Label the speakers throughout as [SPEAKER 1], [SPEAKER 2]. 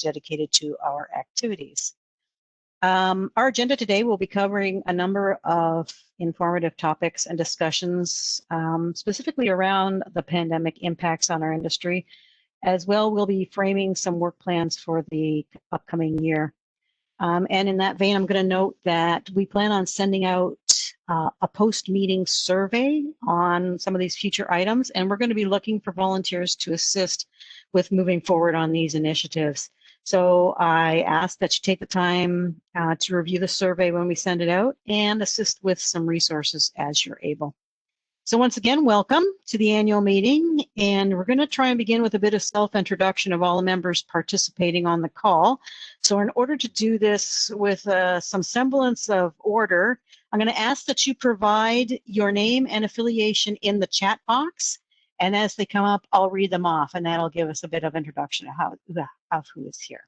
[SPEAKER 1] dedicated to our activities. Our agenda today will be covering a number of informative topics and discussions, specifically around the pandemic impacts on our industry. As well, we'll be framing some work plans for the upcoming year. And in that vein, I'm going to note that we plan on sending out a post-meeting survey on some of these future items, and we're going to be looking for volunteers to assist with moving forward on these initiatives. So I ask that you take the time to review the survey when we send it out and assist with some resources as you're able. So once again, welcome to the annual meeting, and we're going to try and begin with a bit of self-introduction of all the members participating on the call. So in order to do this with some semblance of order, I'm going to ask that you provide your name and affiliation in the chat box, and as they come up, I'll read them off, and that'll give us a bit of introduction of who is here.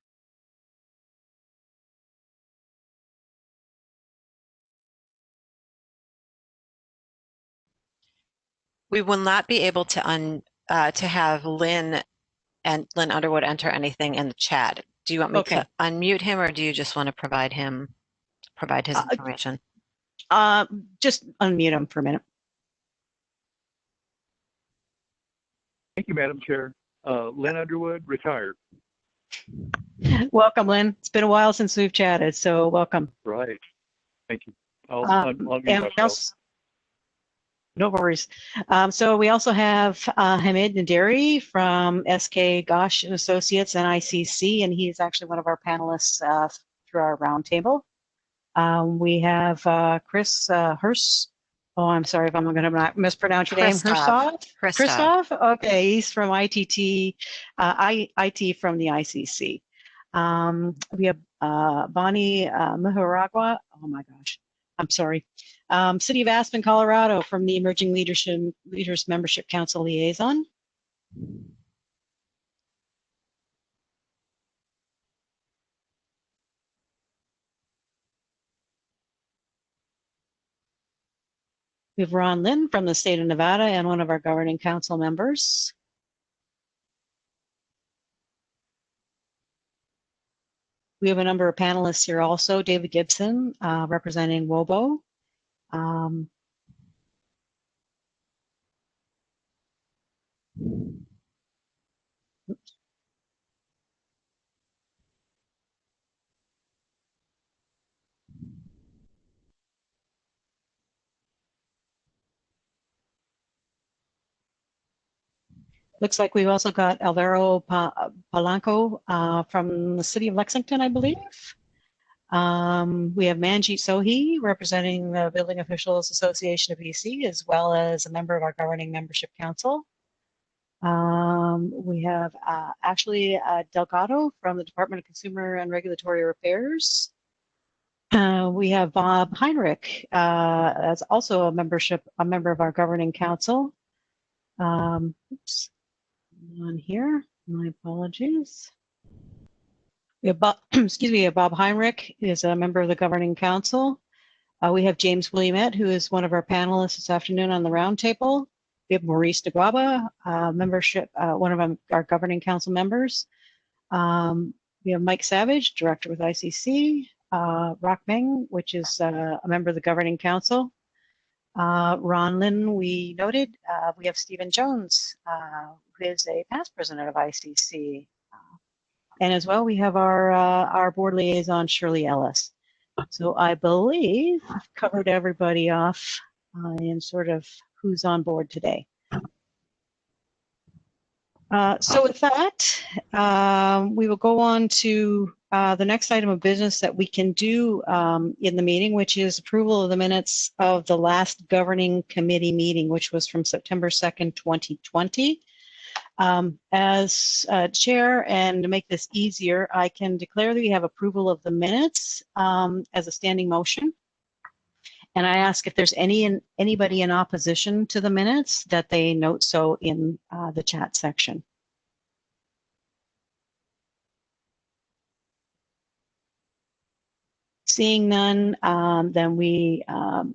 [SPEAKER 2] We will not be able to have Lynn Underwood enter anything in the chat. Do you want me to unmute him, or do you just want to provide his information?
[SPEAKER 1] Just unmute him for a minute.
[SPEAKER 3] Thank you, Madam Chair. Lynn Underwood, retired.
[SPEAKER 1] Welcome, Lynn. It's been a while since we've chatted, so welcome.
[SPEAKER 3] Right. Thank you. I'll unmute myself.
[SPEAKER 1] No worries. So we also have Hamid Naderi from SK Gosh and Associates and ICC, and he's actually one of our panelists through our roundtable. We have Chris Hurst. Oh, I'm sorry if I'm going to mispronounce your name. Christoph. Okay, he's from IT from the ICC. We have Bonnie Muharagwa. Oh my gosh, I'm sorry. City of Aspen, Colorado, from the Emerging Leaders Membership Council Liaison. We have Ron Lynn from the state of Nevada and one of our governing council members. We have a number of panelists here also. David Gibson, representing WOBO. Looks like we've also got Alvaro Palanco from the city of Lexington, I believe. We have Manjeet Sohi representing the Building Officials Association of BC, as well as a member of our governing membership council. We have Ashley Delgado from the Department of Consumer and Regulatory Affairs. We have Bob Heinrich as also a member of our governing council. Oops, on here, my apologies. We have Bob, Bob Heinrich is a member of the governing council. We have James Williamette, who is one of our panelists this afternoon on the roundtable. We have Maurice DeGuaba, one of our governing council members. We have Mike Savage, director with ICC. Rock Meng, which is a member of the governing council. Ron Lynn, we noted. We have Stephen Jones, who is a past president of ICC. And as well, we have our board liaison, Shirley Ellis. So I believe I've covered everybody off in sort of who's on board today. So with that, we will go on to the next item of business that we can do in the meeting, which is approval of the minutes of the last governing committee meeting, which was from September 2nd, 2020. As chair, and to make this easier, I can declare that we have approval of the minutes as a standing motion. And I ask if there's anybody in opposition to the minutes that they note so in the chat section. Seeing none, then we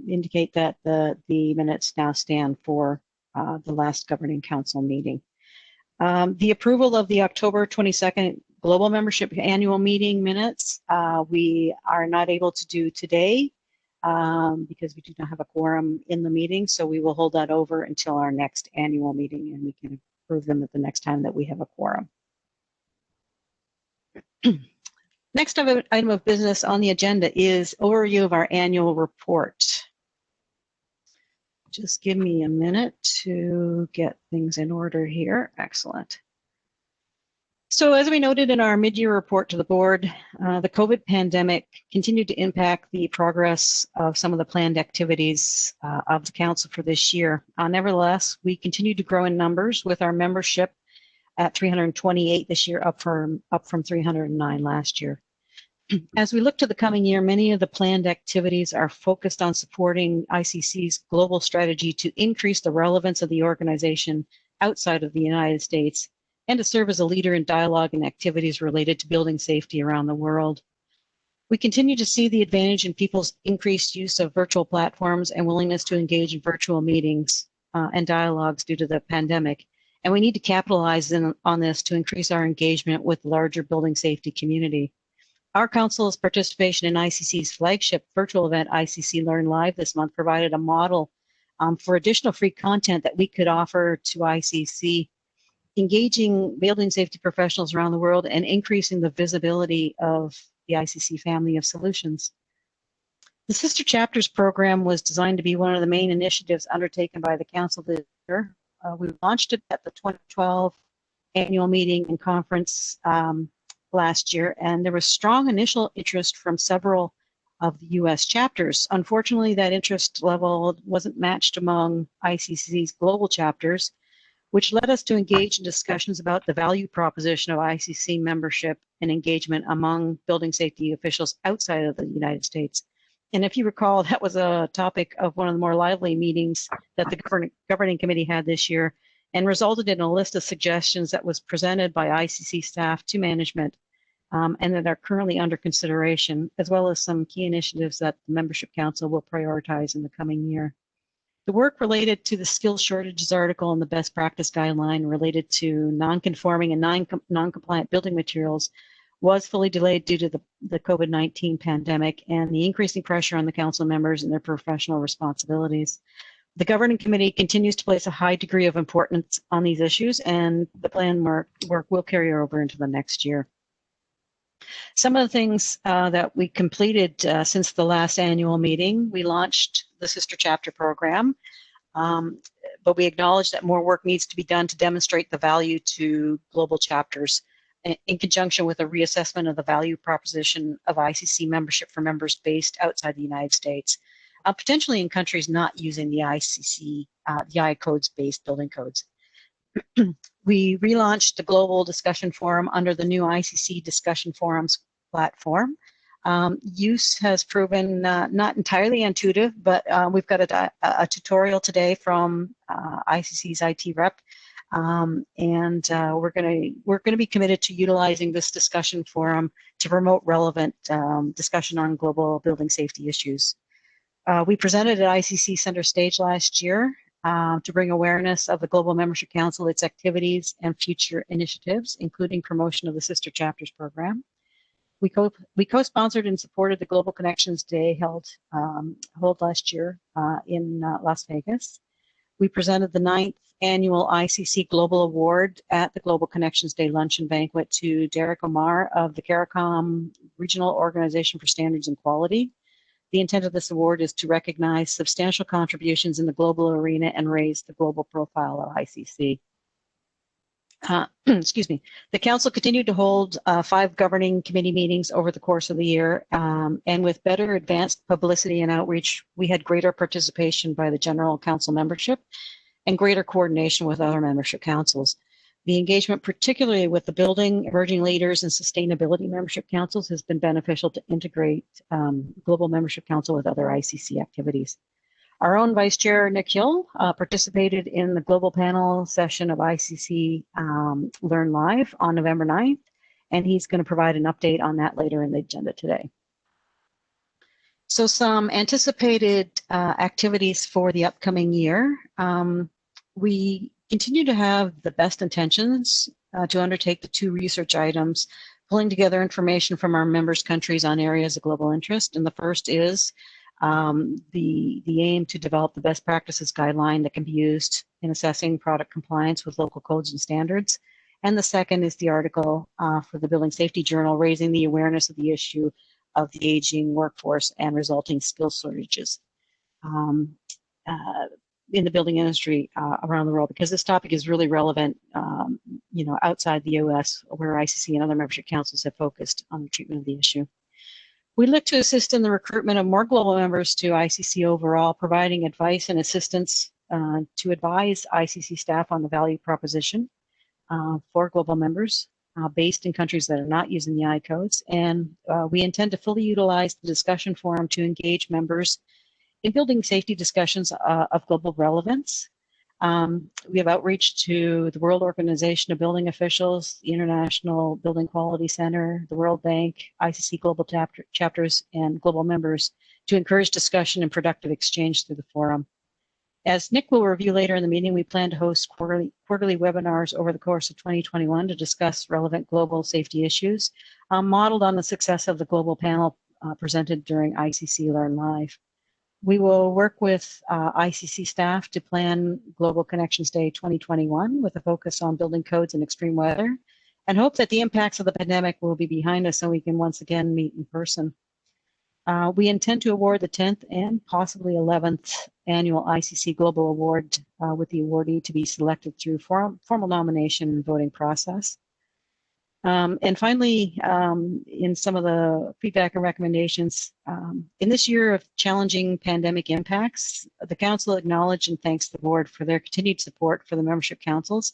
[SPEAKER 1] indicate that the minutes now stand for the last governing council meeting. The approval of the October 22nd, global membership annual meeting minutes. We are not able to do today because we do not have a quorum in the meeting, so we will hold that over until our next annual meeting, and we can approve them at the next time that we have a quorum. Next item of business on the agenda is overview of our annual report. Just give me a minute to get things in order here. Excellent. So as we noted in our mid-year report to the board, the COVID pandemic continued to impact the progress of some of the planned activities of the council for this year. Nevertheless, we continued to grow in numbers with our membership at 328 this year, up from 309 last year. As we look to the coming year, many of the planned activities are focused on supporting ICC's global strategy to increase the relevance of the organization outside of the United States and to serve as a leader in dialogue and activities related to building safety around the world. We continue to see the advantage in people's increased use of virtual platforms and willingness to engage in virtual meetings and dialogues due to the pandemic. And we need to capitalize on this to increase our engagement with the larger building safety community. Our council's participation in ICC's flagship virtual event, ICC Learn Live, this month provided a model for additional free content that we could offer to ICC, engaging building safety professionals around the world and increasing the visibility of the ICC family of solutions. The Sister Chapters program was designed to be one of the main initiatives undertaken by the council this year. We launched it at the 2012 annual meeting and conference last year, and there was strong initial interest from several of the U.S. chapters. Unfortunately, that interest level wasn't matched among ICC's global chapters, which led us to engage in discussions about the value proposition of ICC membership and engagement among building safety officials outside of the United States. And if you recall, that was a topic of one of the more lively meetings that the governing committee had this year, and resulted in a list of suggestions that was presented by ICC staff to management and that are currently under consideration, as well as some key initiatives that the Membership Council will prioritize in the coming year. The work related to the skills shortages article and the best practice guideline related to non-conforming and non-compliant building materials was fully delayed due to the COVID-19 pandemic and the increasing pressure on the council members and their professional responsibilities. The governing committee continues to place a high degree of importance on these issues, and the planned work will carry over into the next year. Some of the things that we completed since the last annual meeting: we launched the Sister Chapter program, but we acknowledge that more work needs to be done to demonstrate the value to global chapters in conjunction with a reassessment of the value proposition of ICC membership for members based outside the United States. Potentially in countries not using the ICC, the I codes-based building codes. We relaunched the Global Discussion Forum under the new ICC Discussion Forums platform. Use has proven not entirely intuitive, but we've got a tutorial today from ICC's IT rep, and we're going to be committed to utilizing this discussion forum to promote relevant discussion on global building safety issues. We presented at ICC Center Stage last year to bring awareness of the Global Membership Council, its activities and future initiatives, including promotion of the Sister Chapters program. We co-sponsored and supported the Global Connections Day held last year in Las Vegas. We presented the 9th annual ICC Global Award at the Global Connections Day Luncheon Banquet to Derek Omar of the CARICOM Regional Organization for Standards and Quality. The intent of this award is to recognize substantial contributions in the global arena and raise the global profile of ICC. Excuse me. The council continued to hold 5 governing committee meetings over the course of the year, and with better advanced publicity and outreach, we had greater participation by the general council membership and greater coordination with other membership councils. The engagement, particularly with the building, emerging leaders, and sustainability membership councils, has been beneficial to integrate Global Membership Council with other ICC activities. Our own Vice Chair, Nick Hill, participated in the global panel session of ICC Learn Live on November 9th, and he's going to provide an update on that later in the agenda today. So some anticipated activities for the upcoming year. We continue to have the best intentions to undertake the 2 research items pulling together information from our members' countries on areas of global interest. And the first is the aim to develop the best practices guideline that can be used in assessing product compliance with local codes and standards. And the second is the article for the Building Safety Journal, raising the awareness of the issue of the aging workforce and resulting skill shortages in the building industry around the world, because this topic is really relevant, outside the U.S., where ICC and other membership councils have focused on the treatment of the issue. We look to assist in the recruitment of more global members to ICC overall, providing advice and assistance to advise ICC staff on the value proposition for global members based in countries that are not using the I codes. And we intend to fully utilize the discussion forum to engage members in building safety discussions of global relevance. We have outreach to the World Organization of Building Officials, the International Building Quality Center, the World Bank, ICC global chapters, and global members to encourage discussion and productive exchange through the forum. As Nick will review later in the meeting, we plan to host quarterly webinars over the course of 2021 to discuss relevant global safety issues, modeled on the success of the global panel presented during ICC Learn Live. We will work with ICC staff to plan Global Connections Day 2021 with a focus on building codes in extreme weather, and hope that the impacts of the pandemic will be behind us so we can once again meet in person. We intend to award the 10th and possibly 11th annual ICC Global Award with the awardee to be selected through formal nomination and voting process. And finally, in some of the feedback and recommendations, in this year of challenging pandemic impacts, the Council acknowledged and thanks the Board for their continued support for the membership councils.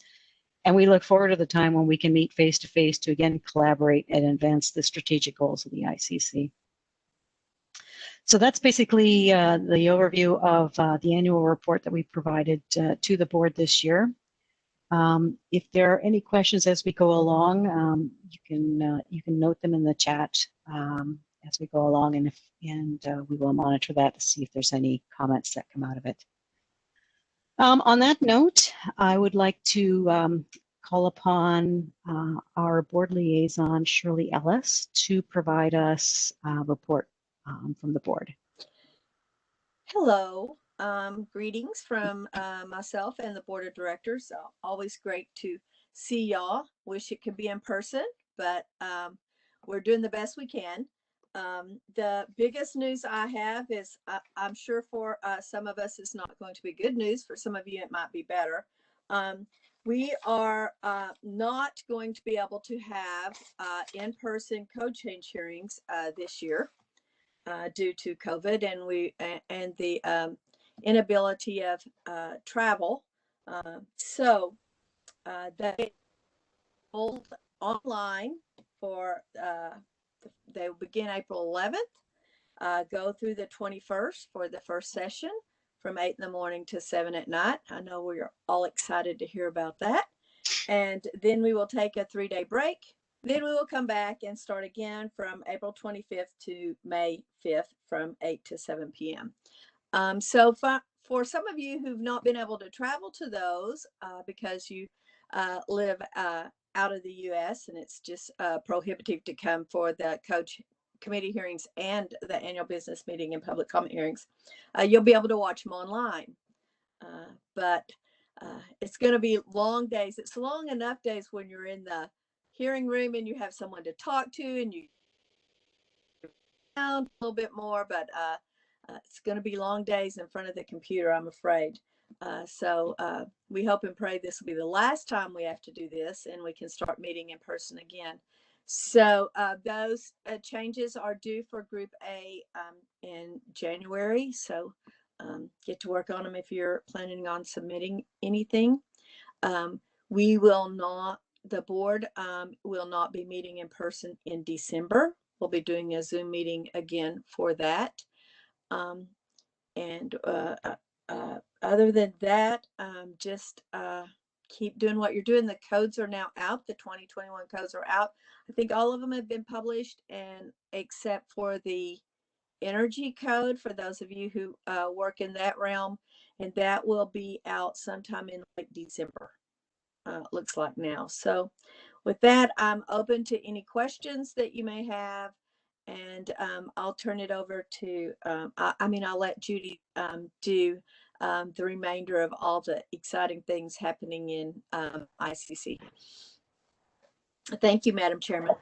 [SPEAKER 1] And we look forward to the time when we can meet face-to-face to again collaborate and advance the strategic goals of the ICC. So that's basically the overview of the annual report that we provided to the Board this year. If there are any questions as we go along, you can note them in the chat as we go along, and we will monitor that to see if there's any comments that come out of it. On that note, I would like to call upon our board liaison, Shirley Ellis, to provide us a report from the board.
[SPEAKER 4] Hello. Greetings from myself and the board of directors. Always great to see y'all. Wish it could be in person, but we're doing the best we can. The biggest news I have is I'm sure for some of us it's not going to be good news. For some of you it might be better. We are not going to be able to have in-person code change hearings this year due to COVID and the inability of travel. So they hold online for, they will begin April 11th, go through the 21st for the first session from 8 in the morning to 7 at night. I know we're all excited to hear about that. And then we will take a 3-day break. Then we will come back and start again from April 25th to May 5th from 8 to 7 p.m. So for some of you who've not been able to travel to those because you live out of the U.S. and it's just prohibitive to come for the committee hearings and the annual business meeting and public comment hearings, you'll be able to watch them online. But it's going to be long days. It's long enough days when you're in the hearing room and you have someone to talk to and you a little bit more, but it's going to be long days in front of the computer, I'm afraid. So we hope and pray this will be the last time we have to do this and we can start meeting in person again. So those changes are due for Group A in January. So get to work on them if you're planning on submitting anything. We will not, the board will not be meeting in person in December. We'll be doing a Zoom meeting again for that. Other than that, just keep doing what you're doing. The codes are now out. The 2021 codes are out. I think all of them have been published, and except for the energy code for those of you who work in that realm, and that will be out sometime in late December. Looks like now. So with that, I'm open to any questions that you may have, and I'll turn it over to, I'll let Judy do the remainder of all the exciting things happening in ICC. Thank you, Madam Chairman.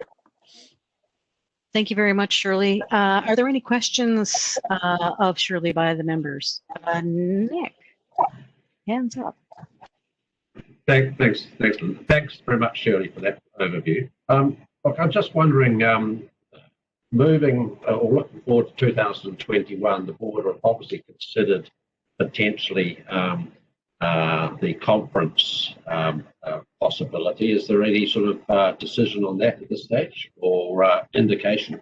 [SPEAKER 1] Thank you very much, Shirley. Are there any questions of Shirley by the members? Nick, hands up.
[SPEAKER 5] Thanks very much, Shirley, for that overview. Look, I'm just wondering, moving or looking forward to 2021, the board have obviously considered potentially the conference possibility. Is there any sort of decision on that at this stage, or indication?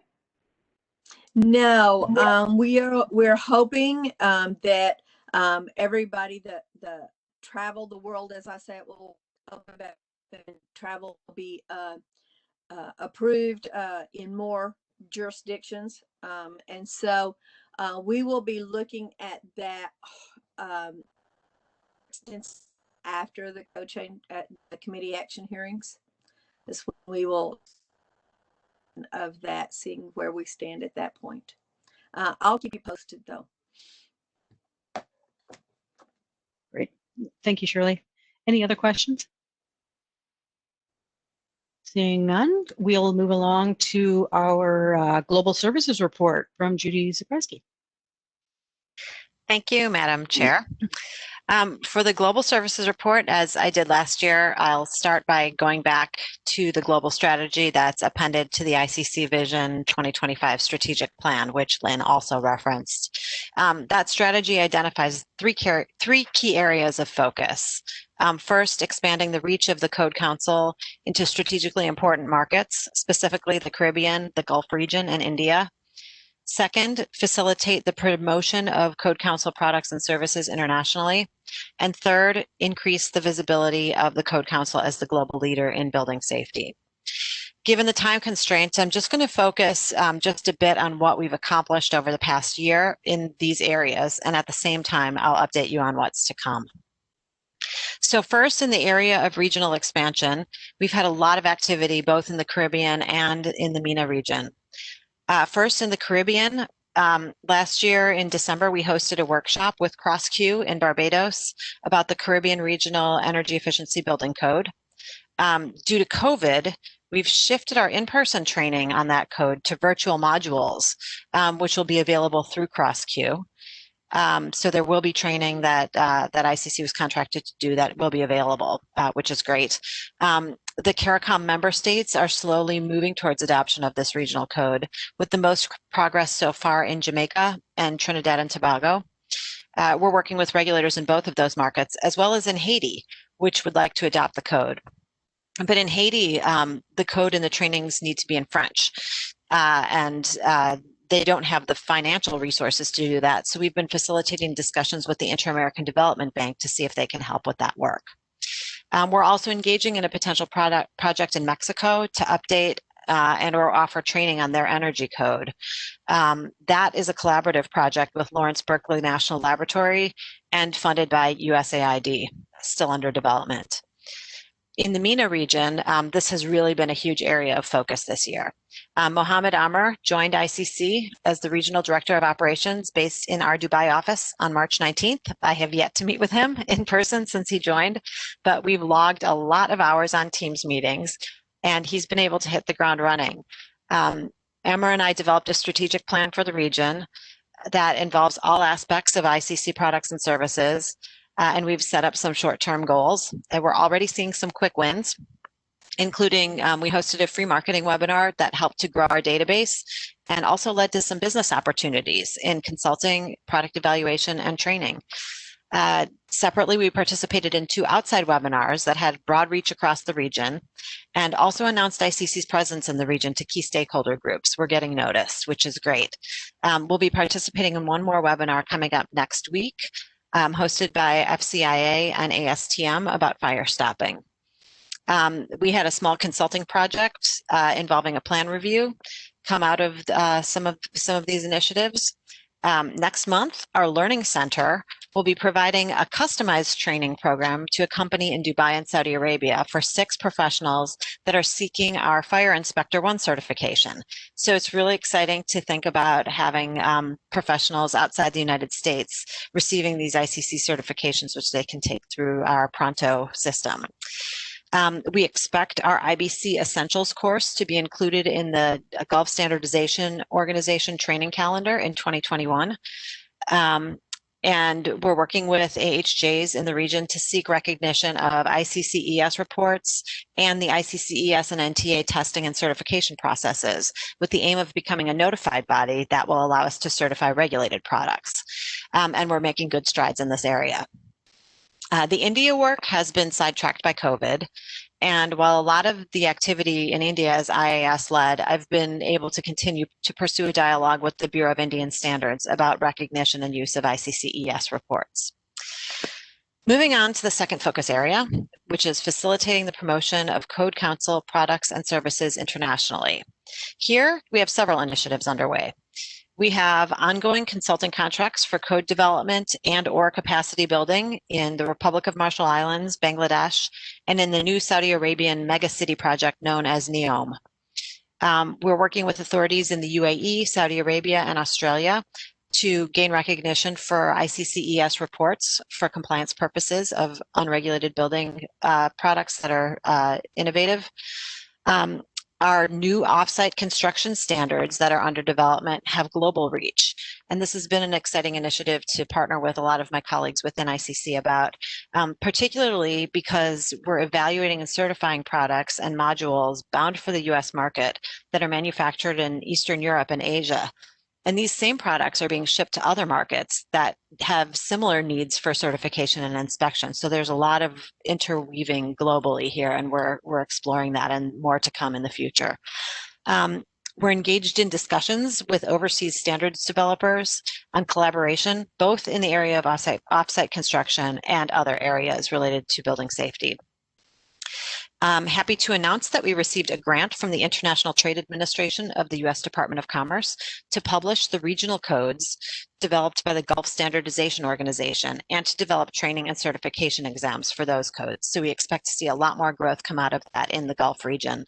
[SPEAKER 4] No, we're hoping that everybody that travel the world, as I said, will open back and travel will be approved in more jurisdictions, and so we will be looking at that after the the committee action hearings. This we will of that, seeing where we stand at that point. I'll keep you posted though.
[SPEAKER 1] Great. Thank you, Shirley. Any other questions? Seeing none, we'll move along to our Global Services Report from Judy Zapreski.
[SPEAKER 2] Thank you, Madam Chair. For the Global Services Report, as I did last year, I'll start by going back to the global strategy that's appended to the ICC Vision 2025 strategic plan, which Lynn also referenced. That strategy identifies three key areas of focus. First, expanding the reach of the Code Council into strategically important markets, specifically the Caribbean, the Gulf region, and India. Second, facilitate the promotion of Code Council products and services internationally. And third, increase the visibility of the Code Council as the global leader in building safety. Given the time constraints, I'm just going to focus just a bit on what we've accomplished over the past year in these areas, and at the same time, I'll update you on what's to come. So first, in the area of regional expansion, we've had a lot of activity both in the Caribbean and in the MENA region. First, in the Caribbean, last year in December, we hosted a workshop with CrossQ in Barbados about the Caribbean Regional Energy Efficiency Building Code. Due to COVID, we've shifted our in-person training on that code to virtual modules, which will be available through CrossQ. So there will be training that ICC was contracted to do that will be available, which is great. The CARICOM member states are slowly moving towards adoption of this regional code, with the most progress so far in Jamaica and Trinidad and Tobago. We're working with regulators in both of those markets, as well as in Haiti, which would like to adopt the code. But in Haiti, the code and the trainings need to be in French, and they don't have the financial resources to do that. So we've been facilitating discussions with the Inter-American Development Bank to see if they can help with that work. We're also engaging in a potential project in Mexico to update and or offer training on their energy code. That is a collaborative project with Lawrence Berkeley National Laboratory and funded by USAID, still under development. In the MENA region, this has really been a huge area of focus this year. Mohammed Amr joined ICC as the Regional Director of Operations based in our Dubai office on March 19th. I have yet to meet with him in person since he joined, but we've logged a lot of hours on Teams meetings, and he's been able to hit the ground running. Amr and I developed a strategic plan for the region that involves all aspects of ICC products and services, and we've set up some short-term goals, and we're already seeing some quick wins, including we hosted a free marketing webinar that helped to grow our database and also led to some business opportunities in consulting, product evaluation, and training. Separately, we participated in 2 outside webinars that had broad reach across the region and also announced ICC's presence in the region to key stakeholder groups. We're getting noticed, which is great. We'll be participating in one more webinar coming up next week, hosted by FCIA and ASTM about fire stopping. We had a small consulting project involving a plan review come out of some of these initiatives. Next month, our Learning Center will be providing a customized training program to a company in Dubai and Saudi Arabia for 6 professionals that are seeking our Fire Inspector 1 certification. So it's really exciting to think about having professionals outside the United States receiving these ICC certifications, which they can take through our Pronto system. We expect our IBC Essentials course to be included in the Gulf Standardization Organization training calendar in 2021. And we're working with AHJs in the region to seek recognition of ICCES reports and the ICCES and NTA testing and certification processes with the aim of becoming a notified body that will allow us to certify regulated products. And we're making good strides in this area. The India work has been sidetracked by COVID. And while a lot of the activity in India is IAS led, I've been able to continue to pursue a dialogue with the Bureau of Indian Standards about recognition and use of ICCES reports. Moving on to the second focus area, which is facilitating the promotion of Code Council products and services internationally. Here, we have several initiatives underway. We have ongoing consulting contracts for code development and/or capacity building in the Republic of Marshall Islands, Bangladesh, and in the new Saudi Arabian megacity project known as NEOM. We're working with authorities in the UAE, Saudi Arabia, and Australia to gain recognition for ICCES reports for compliance purposes of unregulated building products that are innovative. Our new offsite construction standards that are under development have global reach. And this has been an exciting initiative to partner with a lot of my colleagues within ICC about, particularly because we're evaluating and certifying products and modules bound for the US market that are manufactured in Eastern Europe and Asia. And these same products are being shipped to other markets that have similar needs for certification and inspection. So there's a lot of interweaving globally here, and we're exploring that and more to come in the future. We're engaged in discussions with overseas standards developers on collaboration, both in the area of offsite construction and other areas related to building safety. I'm happy to announce that we received a grant from the International Trade Administration of the U.S. Department of Commerce to publish the regional codes developed by the Gulf Standardization Organization and to develop training and certification exams for those codes. So we expect to see a lot more growth come out of that in the Gulf region.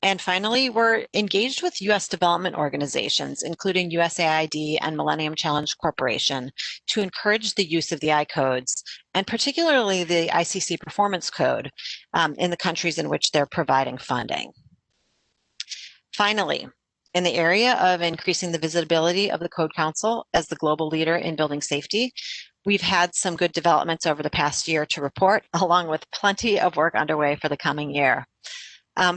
[SPEAKER 2] And finally, we're engaged with U.S. development organizations, including USAID and Millennium Challenge Corporation, to encourage the use of the I-codes, and particularly the ICC Performance Code in the countries in which they're providing funding. Finally, in the area of increasing the visibility of the Code Council as the global leader in building safety, we've had some good developments over the past year to report, along with plenty of work underway for the coming year.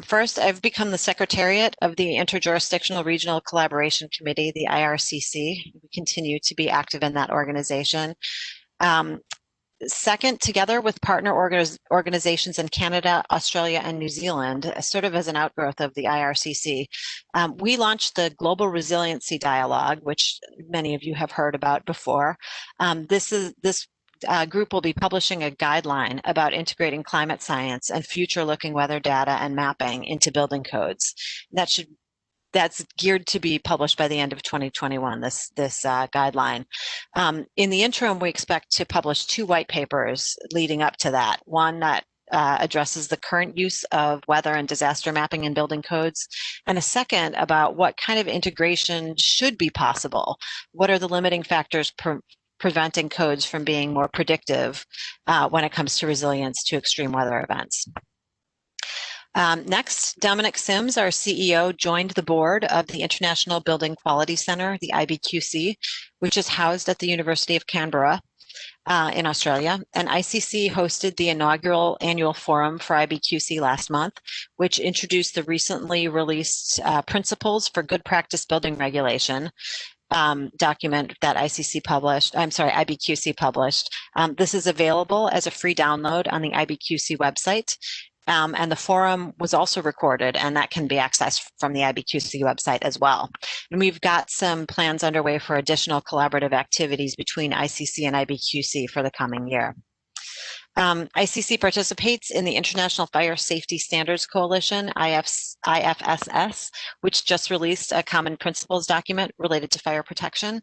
[SPEAKER 2] First, I've become the Secretariat of the Interjurisdictional Regional Collaboration Committee, the IRCC. We continue to be active in that organization. Second, together with partner organizations in Canada, Australia, and New Zealand, sort of as an outgrowth of the IRCC, we launched the Global Resiliency Dialogue, which many of you have heard about before. This group will be publishing a guideline about integrating climate science and future-looking weather data and mapping into building codes. That's geared to be published by the end of 2021, this guideline. In the interim, we expect to publish 2 white papers leading up to that. One that addresses the current use of weather and disaster mapping in building codes, and a second about what kind of integration should be possible. What are the limiting factors preventing codes from being more predictive when it comes to resilience to extreme weather events? Next, Dominic Sims, our CEO, joined the board of the International Building Quality Center, the IBQC, which is housed at the University of Canberra in Australia. And ICC hosted the inaugural annual forum for IBQC last month, which introduced the recently released Principles for Good Practice Building Regulation document that IBQC published. This is available as a free download on the IBQC website. And the forum was also recorded, and that can be accessed from the IBQC website as well. And we've got some plans underway for additional collaborative activities between ICC and IBQC for the coming year. ICC participates in the International Fire Safety Standards Coalition, IFSS, which just released a common principles document related to fire protection.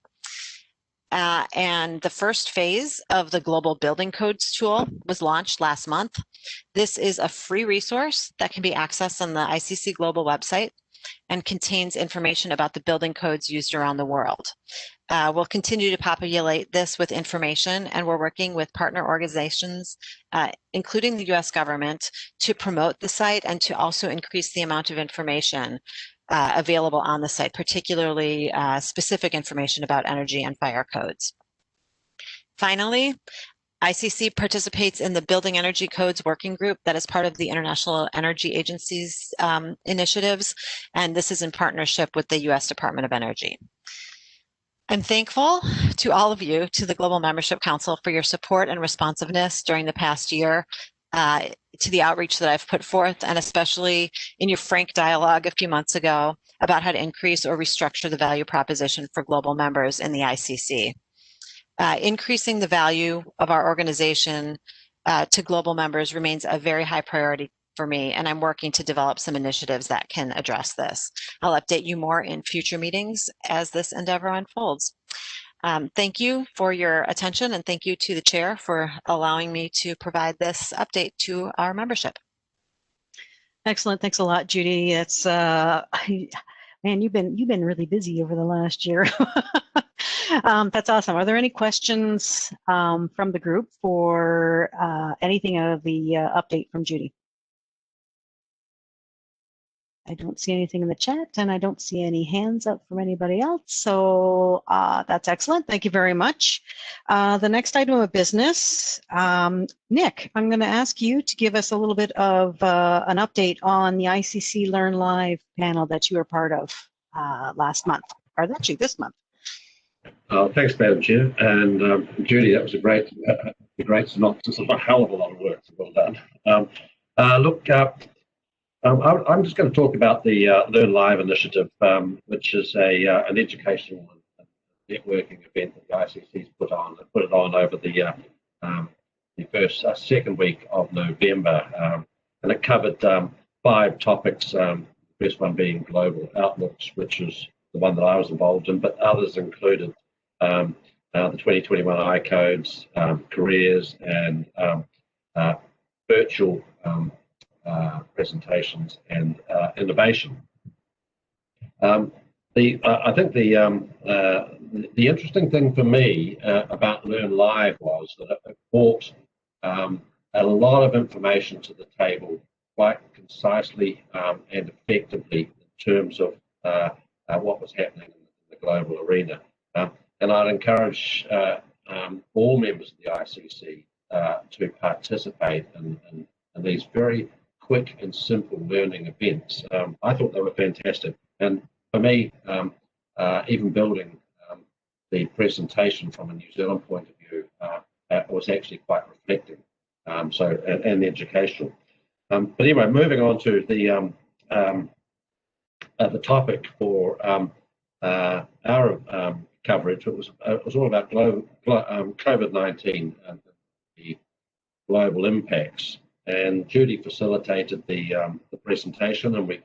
[SPEAKER 2] And the first phase of the Global Building Codes tool was launched last month. This is a free resource that can be accessed on the ICC Global website and contains information about the building codes used around the world. We'll continue to populate this with information, and we're working with partner organizations, including the US government, to promote the site and to also increase the amount of information available on the site, particularly specific information about energy and fire codes. Finally, ICC participates in the Building Energy Codes Working Group that is part of the International Energy Agency's initiatives, and this is in partnership with the US Department of Energy. I'm thankful to all of you, to the Global Membership Council, for your support and responsiveness during the past year, to the outreach that I've put forth, and especially in your frank dialogue a few months ago about how to increase or restructure the value proposition for global members in the ICC. Increasing the value of our organization to global members remains a very high priority for me, and I'm working to develop some initiatives that can address this. I'll update you more in future meetings as this endeavor unfolds. Thank you for your attention, and thank you to the chair for allowing me to provide this update to our membership.
[SPEAKER 1] Excellent. Thanks a lot, Judy. It's man, you've been really busy over the last year. That's awesome. Are there any questions from the group for anything out of the update from Judy? I don't see anything in the chat, and I don't see any hands up from anybody else. So that's excellent. Thank you very much. The next item of business, Nick, I'm going to ask you to give us a little bit of an update on the ICC Learn Live panel that you were part of last month, or actually this month.
[SPEAKER 5] Thanks, Madam Chair. And Judy, that was a great synopsis of a hell of a lot of work. So well done. Look, I'm just going to talk about the Learn Live initiative, which is an educational and networking event that the ICC's put it on over the second week of November, and it covered 5 topics. The first one being global outlooks, which is the one that I was involved in, but others included the 2021 I-codes, careers, and virtual presentations and innovation. I think the interesting thing for me about Learn Live was that it brought a lot of information to the table quite concisely and effectively in terms of what was happening in the global arena. And I'd encourage all members of the ICC to participate in these very quick and simple learning events. I thought they were fantastic. And for me, even building the presentation from a New Zealand point of view was actually quite reflective and educational. But anyway, moving on to the topic for our coverage, it was all about COVID-19 and the global impacts. And Judy facilitated the presentation, and we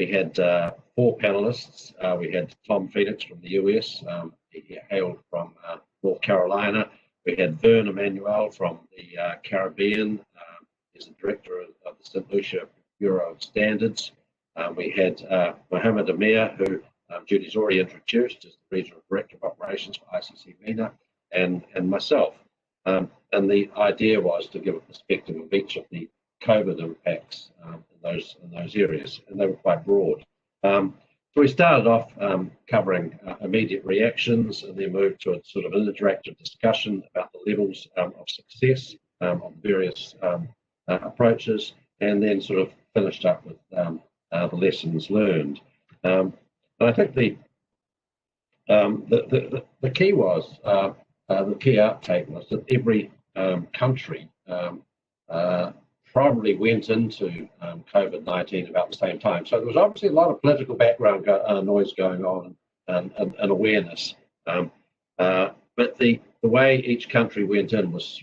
[SPEAKER 5] had 4 panelists. We had Tom Phoenix from the US, he hailed from North Carolina. We had Vern Emanuel from the Caribbean. He's the director of the St. Lucia Bureau of Standards. We had Mohammed Amir, who Judy's already introduced as the Regional Director of Operations for ICC MENA, and myself. And the idea was to give a perspective of each of the COVID impacts in those areas, and they were quite broad. So we started off covering immediate reactions, and then moved to a sort of an interactive discussion about the levels of success of various approaches, and then sort of finished up with the lessons learned. And I think the key was the key outtake was that every country probably went into COVID-19 about the same time. So there was obviously a lot of political background noise going on and awareness. But the the way each country went in was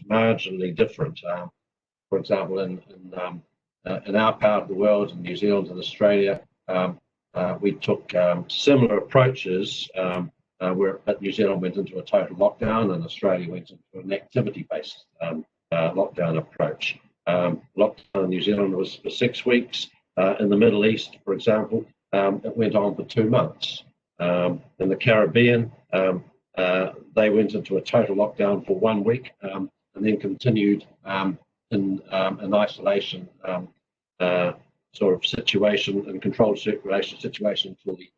[SPEAKER 5] marginally different. For example, in our part of the world, in New Zealand and Australia, we took similar approaches. But New Zealand went into a total lockdown, and Australia went into an activity-based lockdown approach. Lockdown in New Zealand was for 6 weeks. In the Middle East, for example, it went on for 2 months. In the Caribbean, they went into a total lockdown for 1 week, and then continued in an isolation sort of situation and controlled circulation situation until the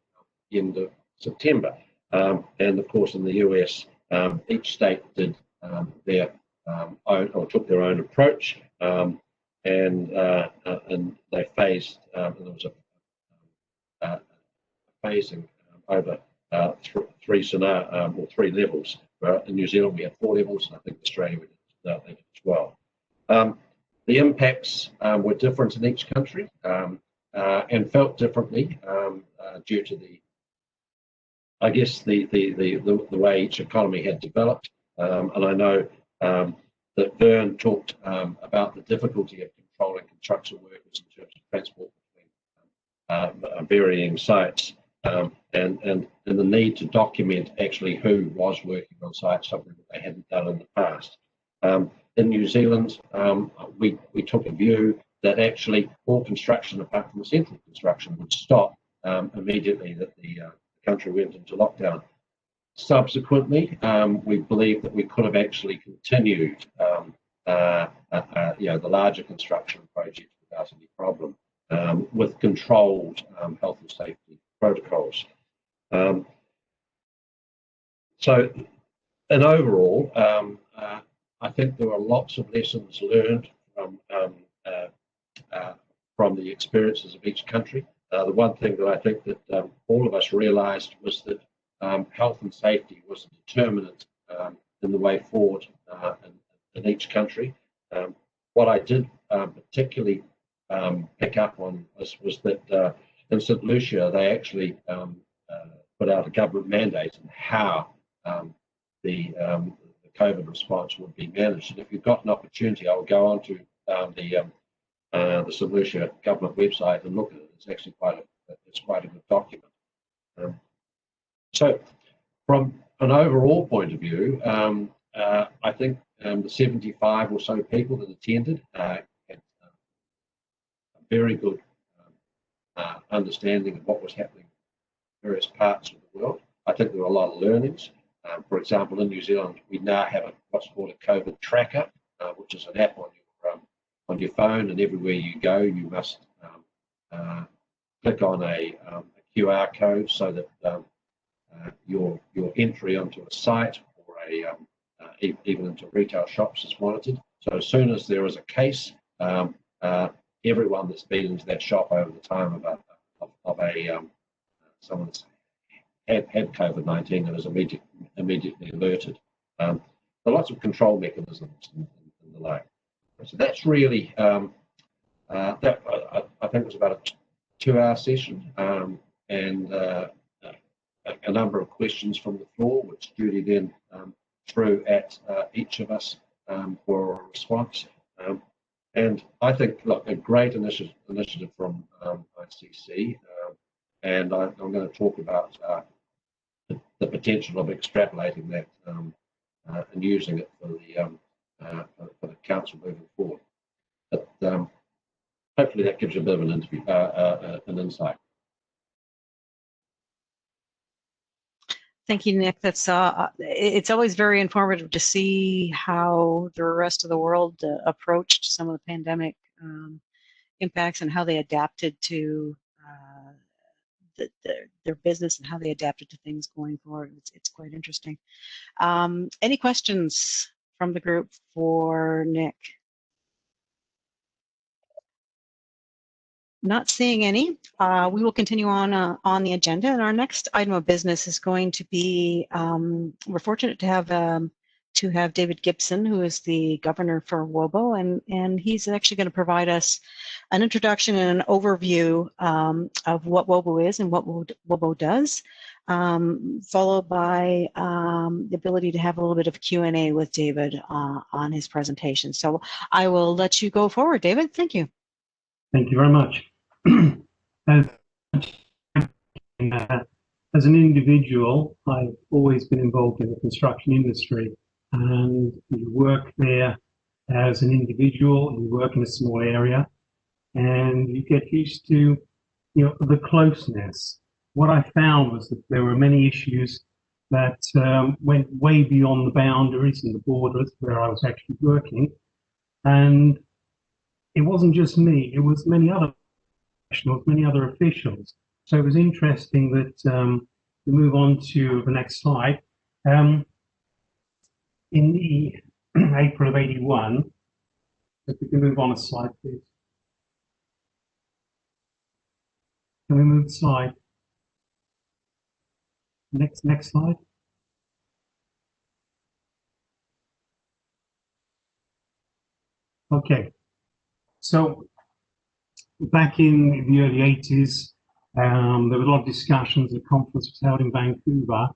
[SPEAKER 5] end of September. And of course, in the US, each state did their own, or took their own approach, and they phased. And there was a phasing over three scenarios or 3 levels. In New Zealand, we had 4 levels, and I think Australia we did as well. The impacts were different in each country and felt differently due to I guess the way each economy had developed. And I know that Vern talked about the difficulty of controlling construction workers in terms of transport between varying sites, and the need to document actually who was working on site, something that they hadn't done in the past. In New Zealand, we took a view that actually all construction, apart from essential construction, would stop immediately that the country went into lockdown. Subsequently, we believe that we could have actually continued, the larger construction projects without any problem, with controlled health and safety protocols. So, and overall, I think there are lots of lessons learned from the experiences of each country. The one thing that I think that all of us realised was that health and safety was a determinant in the way forward in each country. What I did particularly pick up on was that in St. Lucia, they actually put out a government mandate on how the COVID response would be managed. And if you've got an opportunity, I will go on to the St. Lucia government website and look at it. It's actually quite a good document. So, from an overall point of view, I think the 75 or so people that attended had a very good understanding of what was happening in various parts of the world. I think there were a lot of learnings. For example, in New Zealand, we now have what's called a COVID tracker, which is an app on your phone, and everywhere you go, you must click on a QR code so that your entry onto a site or even into retail shops is monitored. So as soon as there is a case, everyone that's been into that shop over the time of someone that's had COVID-19 and is immediately alerted. There are lots of control mechanisms and the like. So that's really that. I think it was about a 2-hour session, and a number of questions from the floor, which Judy then threw at each of us for a response. And I think, look, a great initiative from ICC, and I'm going to talk about the potential of extrapolating that and using it for the council moving forward. But hopefully that gives you a bit of an insight.
[SPEAKER 1] Thank you, Nick. That's it's always very informative to see how the rest of the world approached some of the pandemic impacts and how they adapted to their business and how they adapted to things going forward. It's quite interesting. Any questions from the group for Nick? Not seeing any. We will continue on the agenda, and our next item of business is going to be, we're fortunate to have to have David Gibson, who is the governor for WOBO, and he's actually going to provide us an introduction and an overview of what WOBO is and what WOBO does, followed by the ability to have a little bit of Q&A with David on his presentation. So I will let you go forward, David. Thank you.
[SPEAKER 6] Thank you very much. As an individual, I've always been involved in the construction industry, and you work there as an individual, you work in a small area, and you get used to, the closeness. What I found was that there were many issues that went way beyond the boundaries and the borders where I was actually working, and it wasn't just me, it was many other professionals, many other officials. So it was interesting that we move on to the next slide. In the April of '81, if we can move on a slide, please. Can we move the slide? Next slide. Okay. So back in the early '80s, there were a lot of discussions. A conference was held in Vancouver,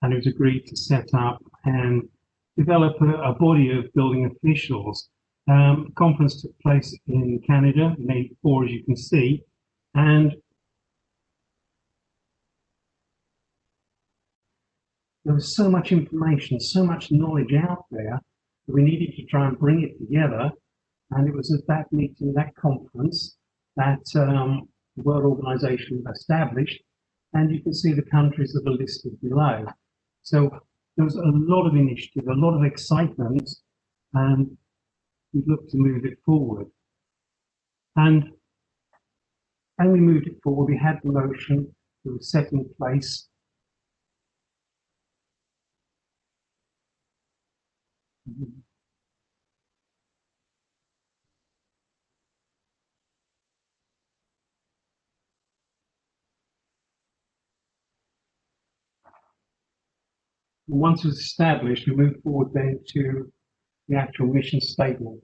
[SPEAKER 6] and it was agreed to set up and develop a body of building officials. The conference took place in Canada in '84, as you can see, and there was so much information, so much knowledge out there that we needed to try and bring it together. And it was at that meeting, that conference, that the World Organization established, and you can see the countries that are listed below. So there was a lot of initiative, a lot of excitement, and we looked to move it forward. And we moved it forward. We had the motion that was set in place. Once it was established, we moved forward then to the actual mission statement.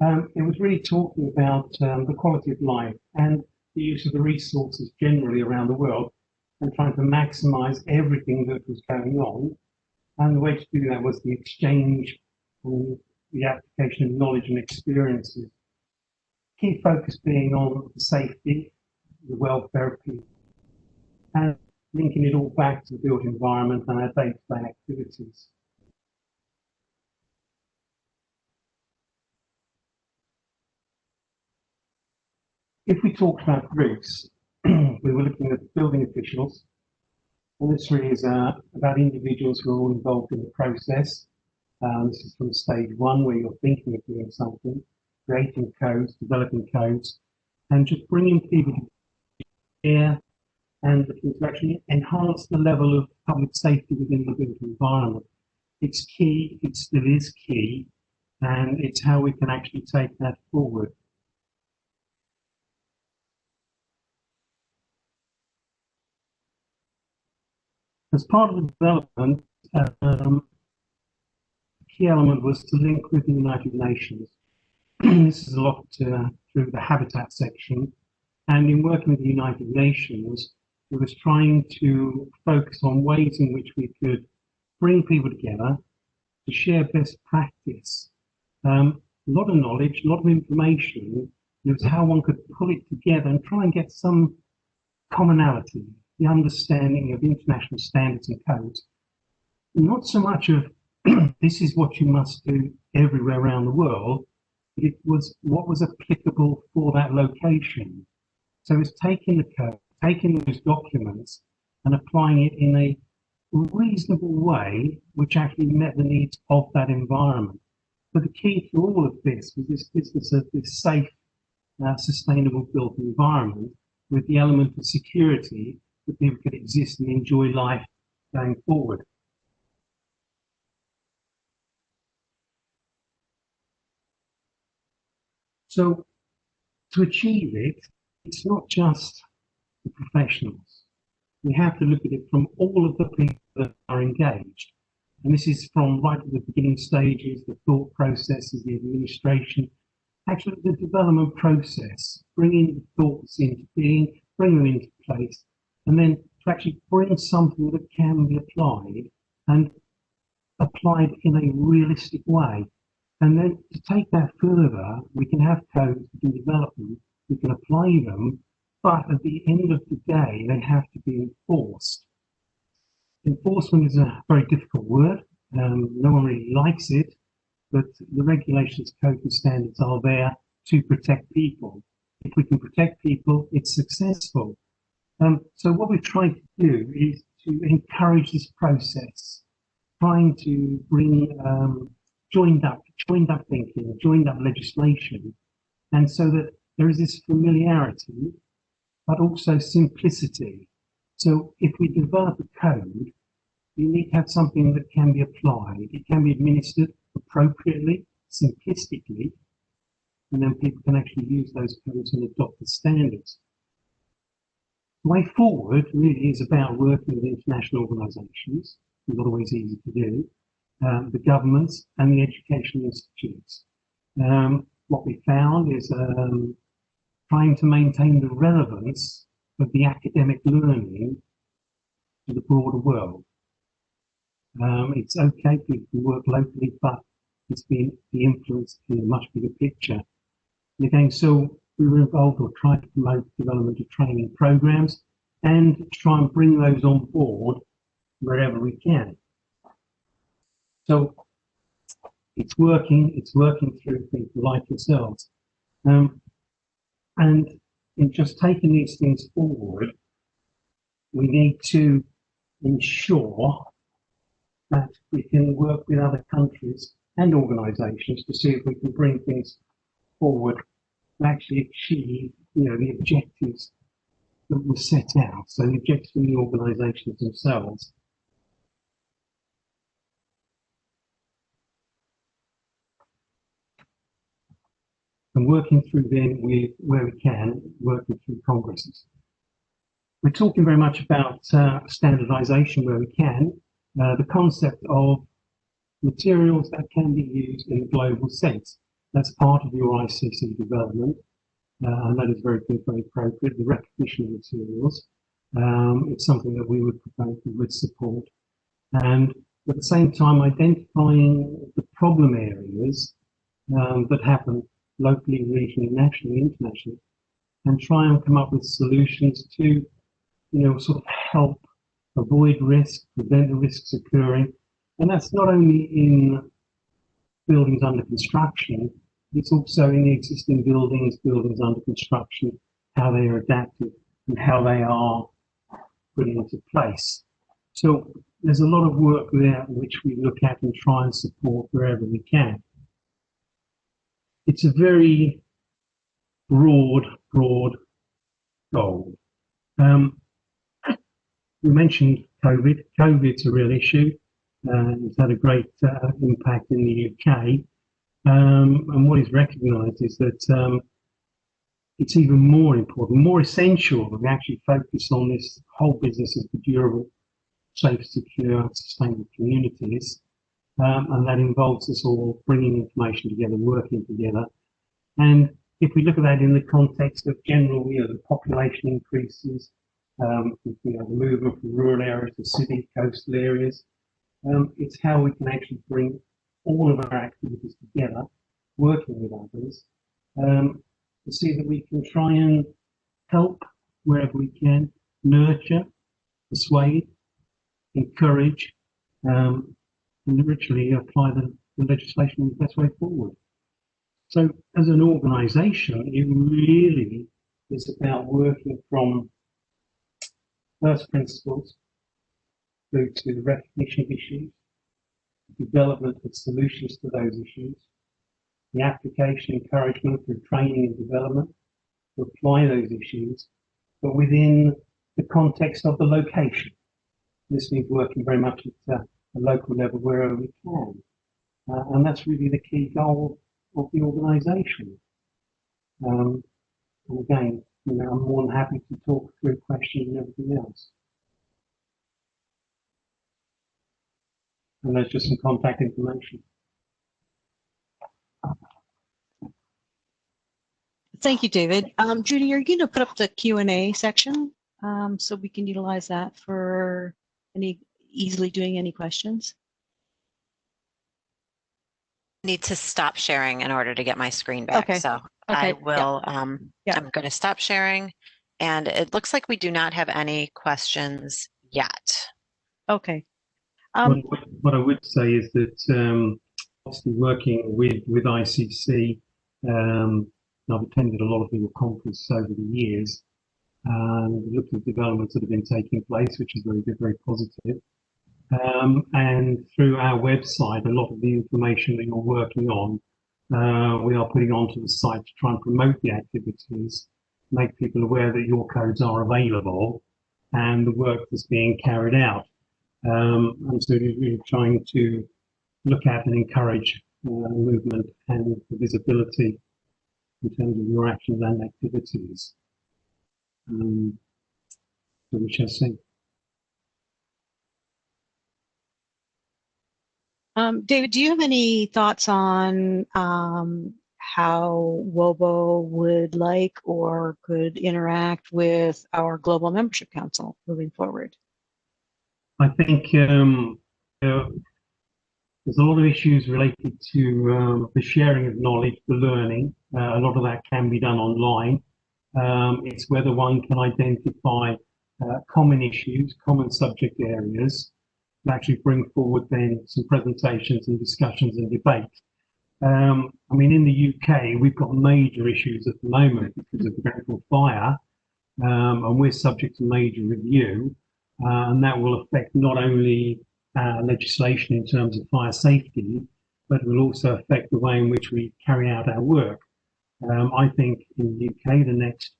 [SPEAKER 6] It was really talking about the quality of life and the use of the resources generally around the world, and trying to maximize everything that was going on. And the way to do that was the exchange and the application of knowledge and experiences. Key focus being on the safety, the welfare of people, and linking it all back to the built environment and our day-to-day activities. If we talk about groups, we were looking at building officials, and this really is about individuals who are all involved in the process. This is from stage one, where you're thinking of doing something, creating codes, developing codes, and just bringing people here and looking to actually enhance the level of public safety within the built environment. It's key, it still is key, and it's how we can actually take that forward. As part of the development, the key element was to link with the United Nations. This is a lot through the habitat section, and in working with the United Nations, we was trying to focus on ways in which we could bring people together to share best practice. A lot of knowledge, a lot of information. It was how one could pull it together and try and get some commonality, the understanding of international standards and codes. Not so much of this is what you must do everywhere around the world, but it was what was applicable for that location. So it's taking the code, taking those documents and applying it in a reasonable way which actually met the needs of that environment. But the key to all of this was this business of this safe, sustainable built environment with the element of security that people could exist and enjoy life going forward. So to achieve it, it's not just the professionals. We have to look at it from all of the people that are engaged. And this is from right at the beginning stages, the thought processes, the administration, actually the development process, bringing the thoughts into being, bring them into place, and then to actually bring something that can be applied and applied in a realistic way. And then to take that further, we can have codes, we can develop them, we can apply them, but at the end of the day, they have to be enforced. Enforcement is a very difficult word. No one really likes it, but the regulations, codes and standards are there to protect people. If we can protect people, it's successful. So what we're trying to do is to encourage this process, trying to bring joined up thinking, joined up legislation, and so that there is this familiarity, but also simplicity. So if we develop a code, you need to have something that can be applied. It can be administered appropriately, simplistically, and then people can actually use those codes and adopt the standards. The way forward really is about working with international organisations, not always easy to do, the governments and the educational institutes. What we found is trying to maintain the relevance of the academic learning to the broader world. It's okay people can work locally, but it's been the influence in a much bigger picture. And again, so we were involved or tried to promote development of training programs and try and bring those on board wherever we can. So it's working through people like yourselves. And in just taking these things forward, we need to ensure that we can work with other countries and organisations to see if we can bring things forward to actually achieve, the objectives that were set out. So the objectives of the organisations themselves. And working through them with where we can, working through congresses. We're talking very much about standardisation where we can, the concept of materials that can be used in a global sense. That's part of your ICC development, and that is very good, very appropriate. The recognition of materials, it's something that we would propose, we would support. And at the same time, identifying the problem areas that happen locally, regionally, nationally, internationally, and try and come up with solutions to, sort of help avoid risk, prevent the risks occurring. And that's not only in buildings under construction, it's also in the existing buildings under construction, how they are adapted and how they are put into place. So there's a lot of work there which we look at and try and support wherever we can. It's a very broad goal. We mentioned COVID. COVID's a real issue. It's had a great impact in the UK. And what is recognised is that it's even more important, more essential that we actually focus on this whole business of the durable, safe, secure, sustainable communities. And that involves us all bringing information together, working together. And if we look at that in the context of general, the population increases, the movement from rural areas to city, coastal areas, it's how we can actually bring all of our activities together, working with others, to see that we can try and help wherever we can, nurture, persuade, encourage, and literally apply the legislation in the best way forward. So as an organisation, it really is about working from first principles through to the recognition of issues, development of solutions to those issues, the application, encouragement through training and development to apply those issues, but within the context of the location. This means working very much at a local level wherever we can. And that's really the key goal of the organisation. And again, I'm more than happy to talk through questions and everything else. and there's just some contact information.
[SPEAKER 1] Thank you, David. Judy, are you going to put up the Q&A section so we can utilize that for easily doing any questions?
[SPEAKER 2] Need to stop sharing in order to get my screen back.
[SPEAKER 1] Okay.
[SPEAKER 2] So
[SPEAKER 1] Okay.
[SPEAKER 2] I will,
[SPEAKER 1] Yeah.
[SPEAKER 2] I'm going to stop sharing, and it looks like we do not have any questions yet.
[SPEAKER 1] Okay.
[SPEAKER 6] What I would say is that obviously working with ICC, I've attended a lot of your conferences over the years and looked at developments that have been taking place, which is very good, very positive. And through our website, a lot of the information that you're working on, we are putting onto the site to try and promote the activities, make people aware that your codes are available and the work that's being carried out. And so we're trying to look at and encourage movement and visibility in terms of your actions and activities. So we shall see.
[SPEAKER 1] David, do you have any thoughts on how WOBO would like or could interact with our Global Membership Council moving forward?
[SPEAKER 6] I think there's a lot of issues related to the sharing of knowledge, the learning. A lot of that can be done online. It's whether one can identify common issues, common subject areas, and actually bring forward then some presentations and discussions and debate. I mean, in the UK, we've got major issues at the moment because of the Grenfell fire, and we're subject to major review, and that will affect not only legislation in terms of fire safety, but it will also affect the way in which we carry out our work. I think in the UK, the next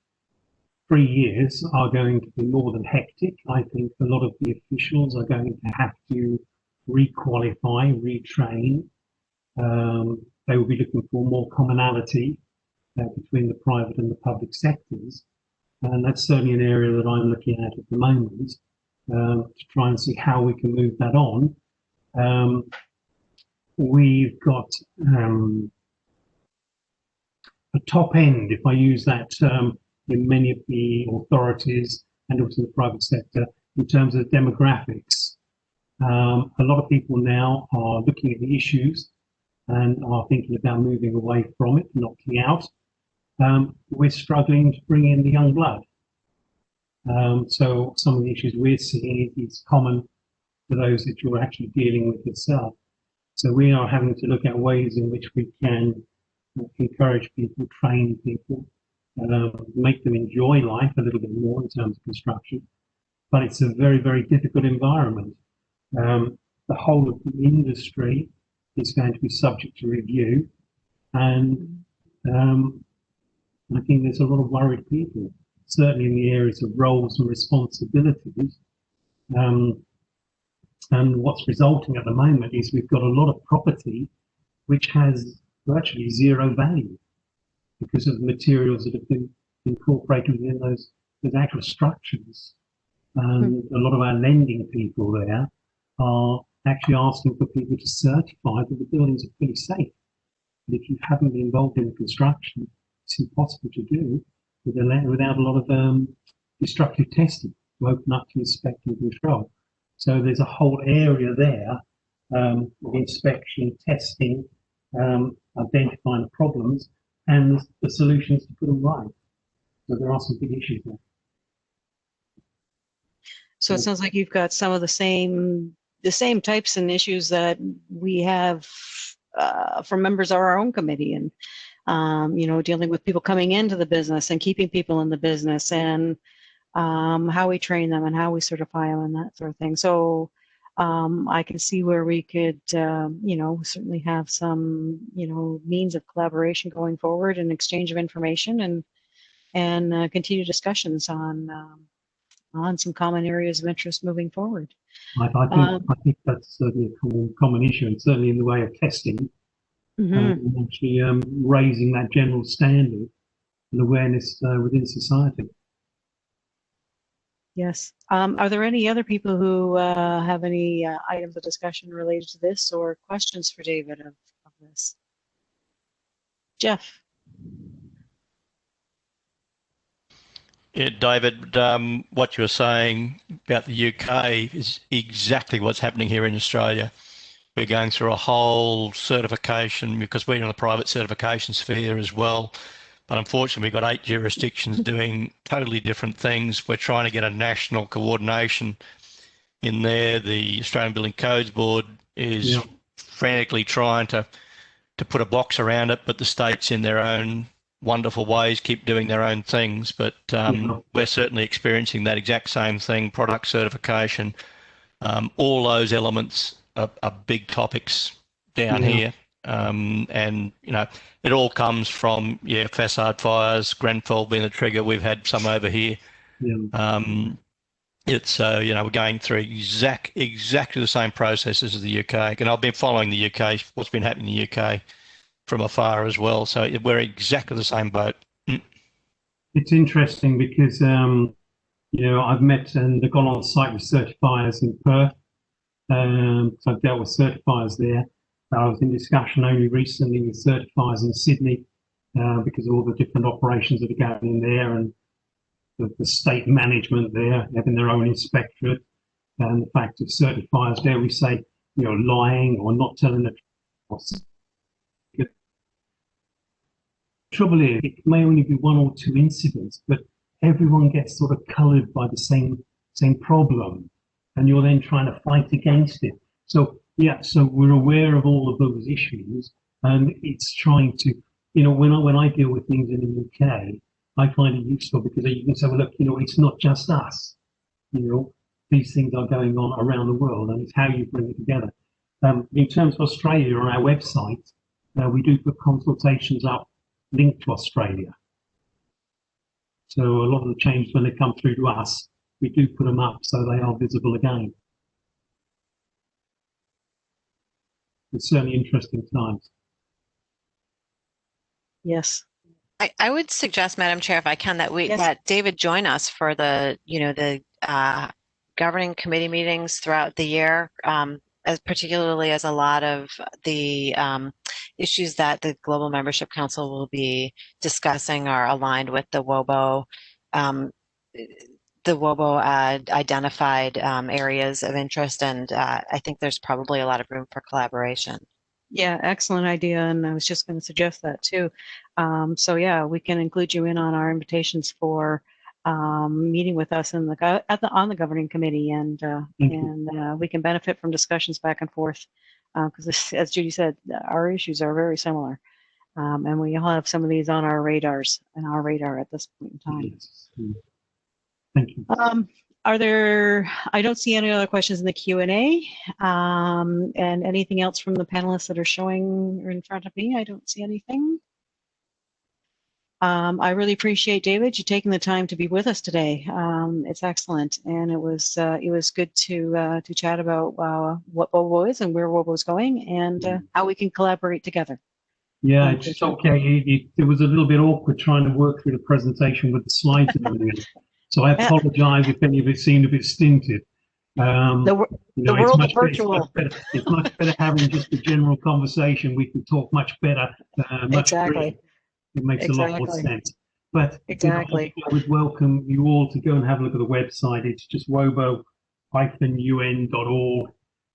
[SPEAKER 6] 3 years are going to be more than hectic. I think a lot of the officials are going to have to re-qualify, retrain. They will be looking for more commonality between the private and the public sectors. And that's certainly an area that I'm looking at the moment to try and see how we can move that on. We've got a top end, if I use that term, in many of the authorities and also the private sector in terms of demographics. A lot of people now are looking at the issues and are thinking about moving away from it, not opting out. We're struggling to bring in the young blood. So some of the issues we're seeing is common to those that you're actually dealing with yourself. So we are having to look at ways in which we can encourage people, train people, make them enjoy life a little bit more in terms of construction. But it's a very, very difficult environment. The whole of the industry is going to be subject to review, and I think there's a lot of worried people, certainly in the areas of roles and responsibilities. And what's resulting at the moment is we've got a lot of property which has virtually zero value because of the materials that have been incorporated within those actual structures. And a lot of our lending people there are actually asking for people to certify that the buildings are fully safe. But if you haven't been involved in the construction, it's impossible to do without a lot of destructive testing to open up to inspect and control. So there's a whole area there of inspection, testing, identifying the problems and the solutions to put them right. So there are some big issues there.
[SPEAKER 1] So it sounds like you've got some of the same types and issues that we have from members of our own committee, and dealing with people coming into the business and keeping people in the business, and how we train them and how we certify them and that sort of thing. So I can see where we could, certainly have some, means of collaboration going forward and exchange of information and continue discussions on some common areas of interest moving forward.
[SPEAKER 6] I think that's certainly a common issue, and certainly in the way of testing, and actually raising that general standard and awareness within society.
[SPEAKER 1] Yes. Are there any other people who have any items of discussion related to this or questions for David of this? Jeff?
[SPEAKER 7] Yeah, David, what you were saying about the UK is exactly what's happening here in Australia. We're going through a whole certification because we're in the private certification sphere as well. But unfortunately, we've got 8 jurisdictions doing totally different things. We're trying to get a national coordination in there. The Australian Building Codes Board is frantically trying to put a box around it, but the states in their own wonderful ways keep doing their own things. But we're certainly experiencing that exact same thing, product certification. All those elements are big topics down here. And, you know, it all comes from, facade fires, Grenfell being the trigger. We've had some over here. It's, you know, we're going through exactly the same processes as the UK. And I've been following the UK, what's been happening in the UK from afar as well. So we're exactly the same boat.
[SPEAKER 6] It's interesting because, you know, I've met and gone on site with certifiers in Perth. So I've dealt with certifiers there. I was in discussion only recently with certifiers in Sydney because of all the different operations that are going in there and the state management there having their own inspectorate and the fact of certifiers there, we say, you know, lying or not telling the truth. The trouble is, it may only be 1 or 2 incidents, but everyone gets sort of coloured by the same problem, and you're then trying to fight against it. So so we're aware of all of those issues, and it's trying to, you know, when I deal with things in the UK, I find it useful because you can say, well, look, you know, it's not just us. You know, these things are going on around the world, and it's how you bring it together. In terms of Australia, on our website, we do put consultations up linked to Australia. So a lot of the changes, when they come through to us, we do put them up so they are visible again. It's certainly interesting times.
[SPEAKER 1] Yes.
[SPEAKER 2] I would suggest, Madam Chair, if I can, that David join us for the governing committee meetings throughout the year, particularly as a lot of the issues that the Global Membership Council will be discussing are aligned with the WOBO. The WOBO identified areas of interest, and I think there's probably a lot of room for collaboration.
[SPEAKER 1] Yeah, excellent idea, and I was just going to suggest that too. So yeah, we can include you in on our invitations for meeting with us on the governing committee, and we can benefit from discussions back and forth because, as Judy said, our issues are very similar, and we all have some of these on our radar at this point in time.
[SPEAKER 6] Yes. Thank you.
[SPEAKER 1] I don't see any other questions in the Q&A, and anything else from the panelists that are showing in front of me? I don't see anything. I really appreciate, David, you taking the time to be with us today. It's excellent, and it was good to chat about what WOBO is and where WOBO is going, and how we can collaborate together.
[SPEAKER 6] Yeah, it's just okay. It was a little bit awkward trying to work through the presentation with the slides and everything. So I apologise if any of it seemed a bit stinted.
[SPEAKER 1] The world of virtual.
[SPEAKER 6] It's much better having just a general conversation. We can talk much better.
[SPEAKER 1] Exactly.
[SPEAKER 6] It makes a lot more sense. But
[SPEAKER 1] exactly,
[SPEAKER 6] I would welcome you all to go and have a look at the website. It's just wobo-un.org.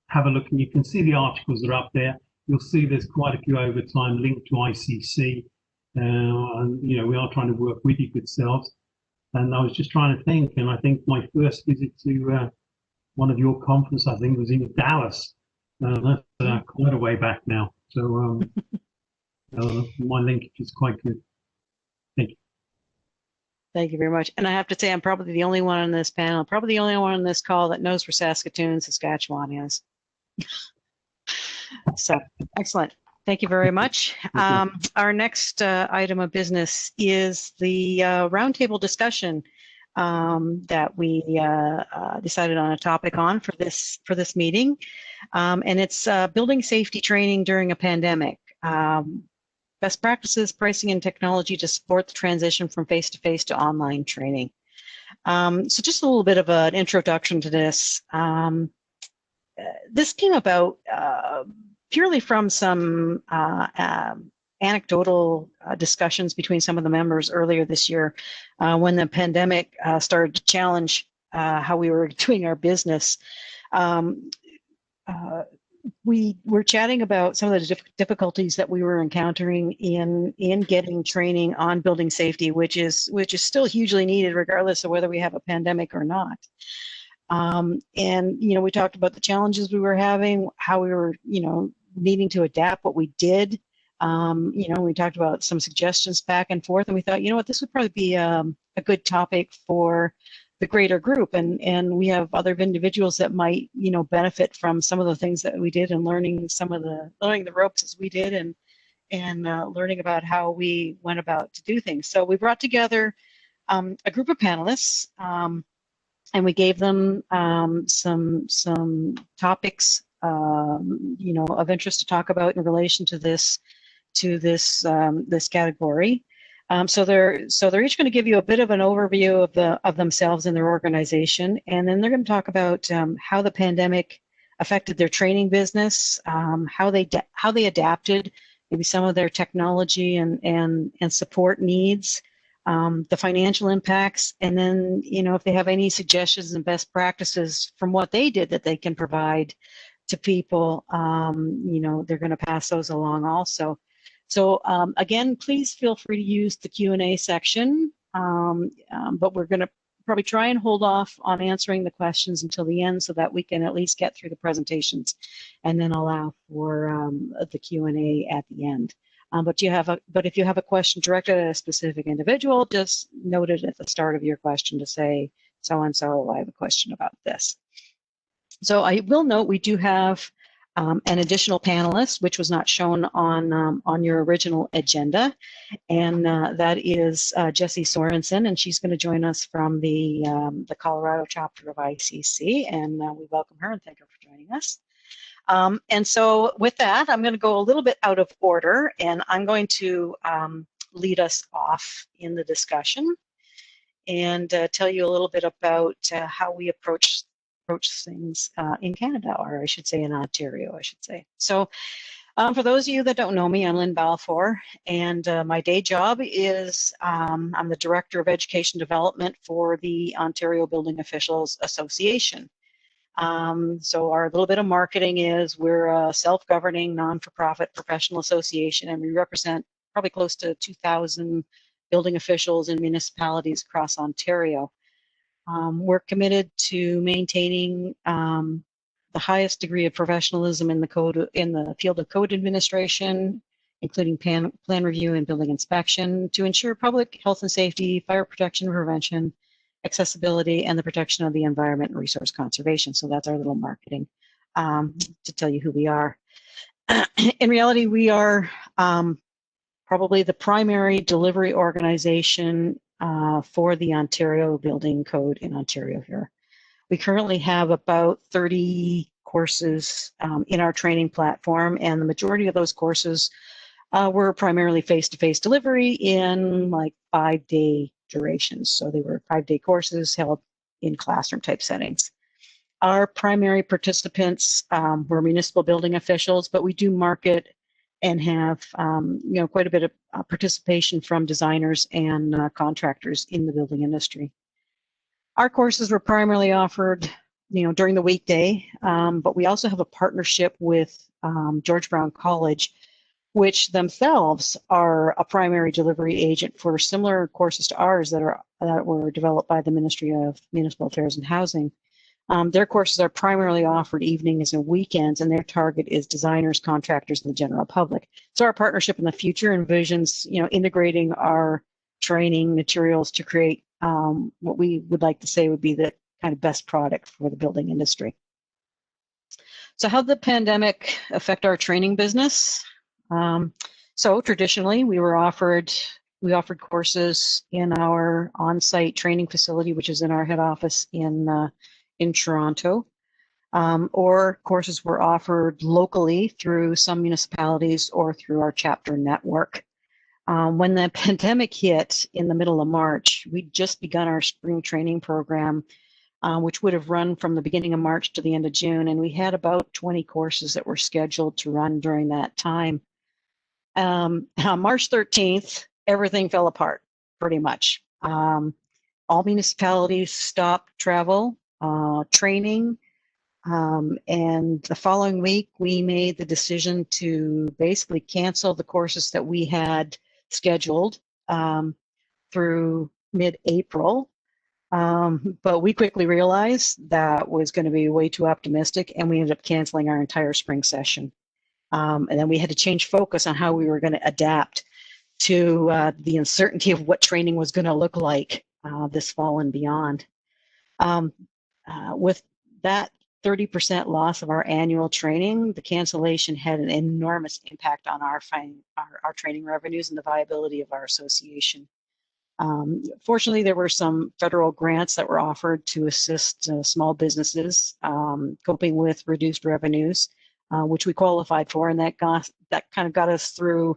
[SPEAKER 6] Have a look, and you can see the articles that are up there. You'll see there's quite a few over time linked to ICC. And, you know, we are trying to work with you good selves. And I was just trying to think, and I think my first visit to one of your conferences, I think, was in Dallas. That's quite a way back now. So my linkage is quite good. Thank you.
[SPEAKER 1] Thank you very much. And I have to say, I'm probably the only one on this panel, probably the only one on this call that knows where Saskatoon, Saskatchewan is. So, excellent. Thank you very much. Our next item of business is the roundtable discussion that we decided on a topic on for this meeting, and it's building safety training during a pandemic. Best practices, pricing, and technology to support the transition from face-to-face to online training. So just a little bit of an introduction to this. This came about purely from some anecdotal discussions between some of the members earlier this year when the pandemic started to challenge how we were doing our business. We were chatting about some of the difficulties that we were encountering in getting training on building safety, which is still hugely needed regardless of whether we have a pandemic or not. And we talked about the challenges we were having, how we were needing to adapt what we did. We talked about some suggestions back and forth, and we thought, this would probably be a good topic for the greater group, and we have other individuals that might benefit from some of the things that we did and learning the ropes as we did, and learning about how we went about to do things. So we brought together a group of panelists, and we gave them some topics of interest to talk about in relation to this category. So they're each going to give you a bit of an overview of themselves and their organization, and then they're going to talk about how the pandemic affected their training business, how they adapted, maybe some of their technology and support needs, the financial impacts, and then if they have any suggestions and best practices from what they did that they can provide to people, they're going to pass those along also. So again, please feel free to use the Q&A section, but we're going to probably try and hold off on answering the questions until the end so that we can at least get through the presentations and then allow for the Q&A at the end. But if you have a question directed at a specific individual, just note it at the start of your question to say, so-and-so, I have a question about this. So I will note we do have an additional panelist, which was not shown on your original agenda, and that is Jessie Sorensen, and she's going to join us from the Colorado chapter of ICC, and we welcome her and thank her for joining us. And so with that, I'm going to go a little bit out of order, and I'm going to lead us off in the discussion and tell you a little bit about how we approach things in Canada, or I should say in Ontario, I should say. So for those of you that don't know me, I'm Lynn Balfour, and my day job is I'm the Director of Education Development for the Ontario Building Officials Association. So our little bit of marketing is we're a self-governing, non-for-profit professional association, and we represent probably close to 2,000 building officials in municipalities across Ontario. We're committed to maintaining the highest degree of professionalism in the field of code administration, including plan review and building inspection, to ensure public health and safety, fire protection and prevention, accessibility, and the protection of the environment and resource conservation. So that's our little marketing to tell you who we are. In reality, we are probably the primary delivery organization for the Ontario Building Code in Ontario here. We currently have about 30 courses in our training platform, and the majority of those courses were primarily face-to-face delivery in like 5-day durations. So they were 5-day courses held in classroom type settings. Our primary participants were municipal building officials, but we do market and have quite a bit of participation from designers and contractors in the building industry. Our courses were primarily offered during the weekday, but we also have a partnership with George Brown College, which themselves are a primary delivery agent for similar courses to ours that were developed by the Ministry of Municipal Affairs and Housing. Their courses are primarily offered evenings and weekends, and their target is designers, contractors, and the general public. So our partnership in the future envisions, integrating our training materials to create what we would like to say would be the kind of best product for the building industry. So how did the pandemic affect our training business? So traditionally, we offered courses in our on-site training facility, which is in our head office in Toronto, or courses were offered locally through some municipalities or through our chapter network. When the pandemic hit in the middle of March, we'd just begun our spring training program, which would have run from the beginning of March to the end of June. And we had about 20 courses that were scheduled to run during that time. On March 13th, everything fell apart pretty much. All municipalities stopped travel, training, and the following week, we made the decision to basically cancel the courses that we had scheduled through mid-April. But we quickly realized that was going to be way too optimistic, and we ended up canceling our entire spring session. And then we had to change focus on how we were going to adapt to the uncertainty of what training was going to look like this fall and beyond. With that 30% loss of our annual training, the cancellation had an enormous impact on our training revenues and the viability of our association. Fortunately, there were some federal grants that were offered to assist small businesses coping with reduced revenues, which we qualified for, and that kind of got us through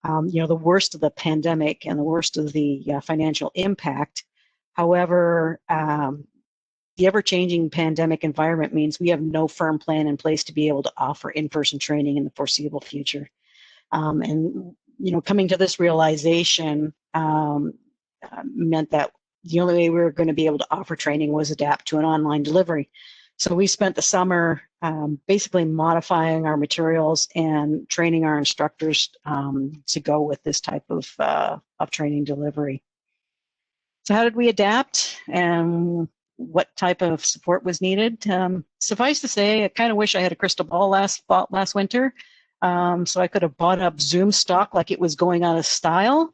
[SPEAKER 1] the worst of the pandemic and the worst of the financial impact. However, the ever-changing pandemic environment means we have no firm plan in place to be able to offer in-person training in the foreseeable future. And coming to this realization meant that the only way we were going to be able to offer training was adapt to an online delivery. So we spent the summer basically modifying our materials and training our instructors to go with this type of training delivery. So how did we adapt, and what type of support was needed? Suffice to say, I kind of wish I had a crystal ball last winter, so I could have bought up Zoom stock like it was going out of style.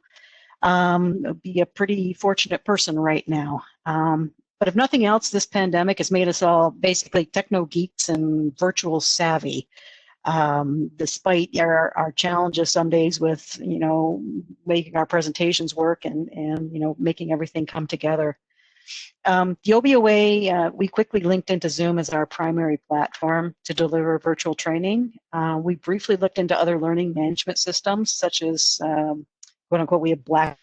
[SPEAKER 1] I'd be a pretty fortunate person right now. But if nothing else, this pandemic has made us all basically techno geeks and virtual savvy. Despite our challenges some days with making our presentations work and making everything come together. The OBOA, we quickly linked into Zoom as our primary platform to deliver virtual training. We briefly looked into other learning management systems, such as quote unquote, we have Blackboard,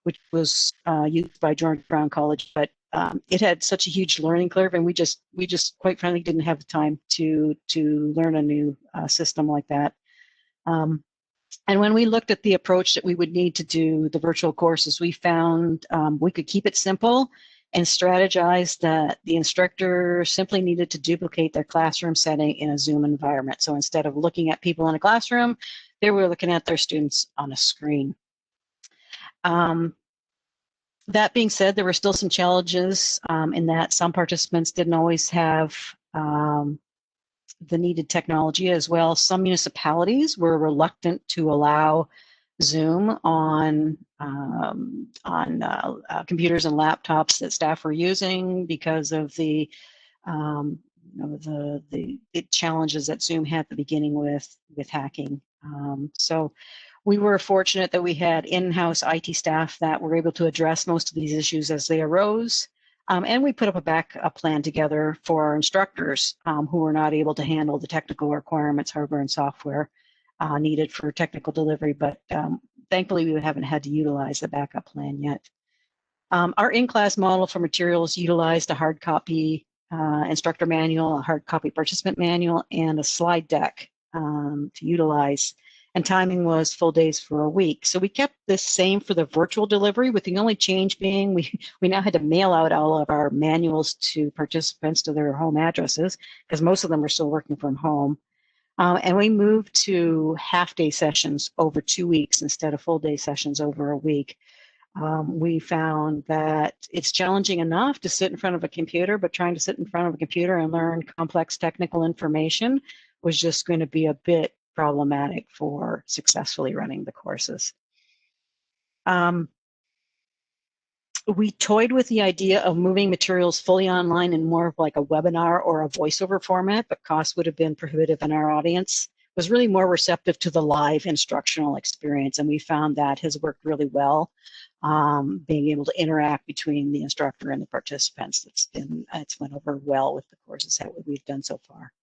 [SPEAKER 1] which was used by George Brown College, but it had such a huge learning curve, and we just quite frankly didn't have the time to learn a new system like that. And when we looked at the approach that we would need to do the virtual courses, we found we could keep it simple and strategize that the instructor simply needed to duplicate their classroom setting in a Zoom environment. So instead of looking at people in a classroom, they were looking at their students on a screen. That being said, there were still some challenges in that some participants didn't always have the needed technology as well. Some municipalities were reluctant to allow Zoom on computers and laptops that staff were using because of the challenges that Zoom had at the beginning with hacking. So we were fortunate that we had in-house IT staff that were able to address most of these issues as they arose. And we put up a backup plan together for our instructors who were not able to handle the technical requirements, hardware and software needed for technical delivery. But thankfully, we haven't had to utilize the backup plan yet. Our in-class model for materials utilized a hard copy instructor manual, a hard copy participant manual, and a slide deck to utilize. And timing was full days for a week. So we kept this same for the virtual delivery, with the only change being we now had to mail out all of our manuals to participants to their home addresses, because most of them were still working from home. And we moved to half-day sessions over 2 weeks instead of full-day sessions over a week. We found that it's challenging enough to sit in front of a computer, but trying to sit in front of a computer and learn complex technical information was just going to be a bit problematic for successfully running the courses. We toyed with the idea of moving materials fully online in more of like a webinar or a voiceover format, but cost would have been prohibitive, and our audience was really more receptive to the live instructional experience, and we found that has worked really well. Being able to interact between the instructor and the participants, it's went over well with the courses that we've done so far.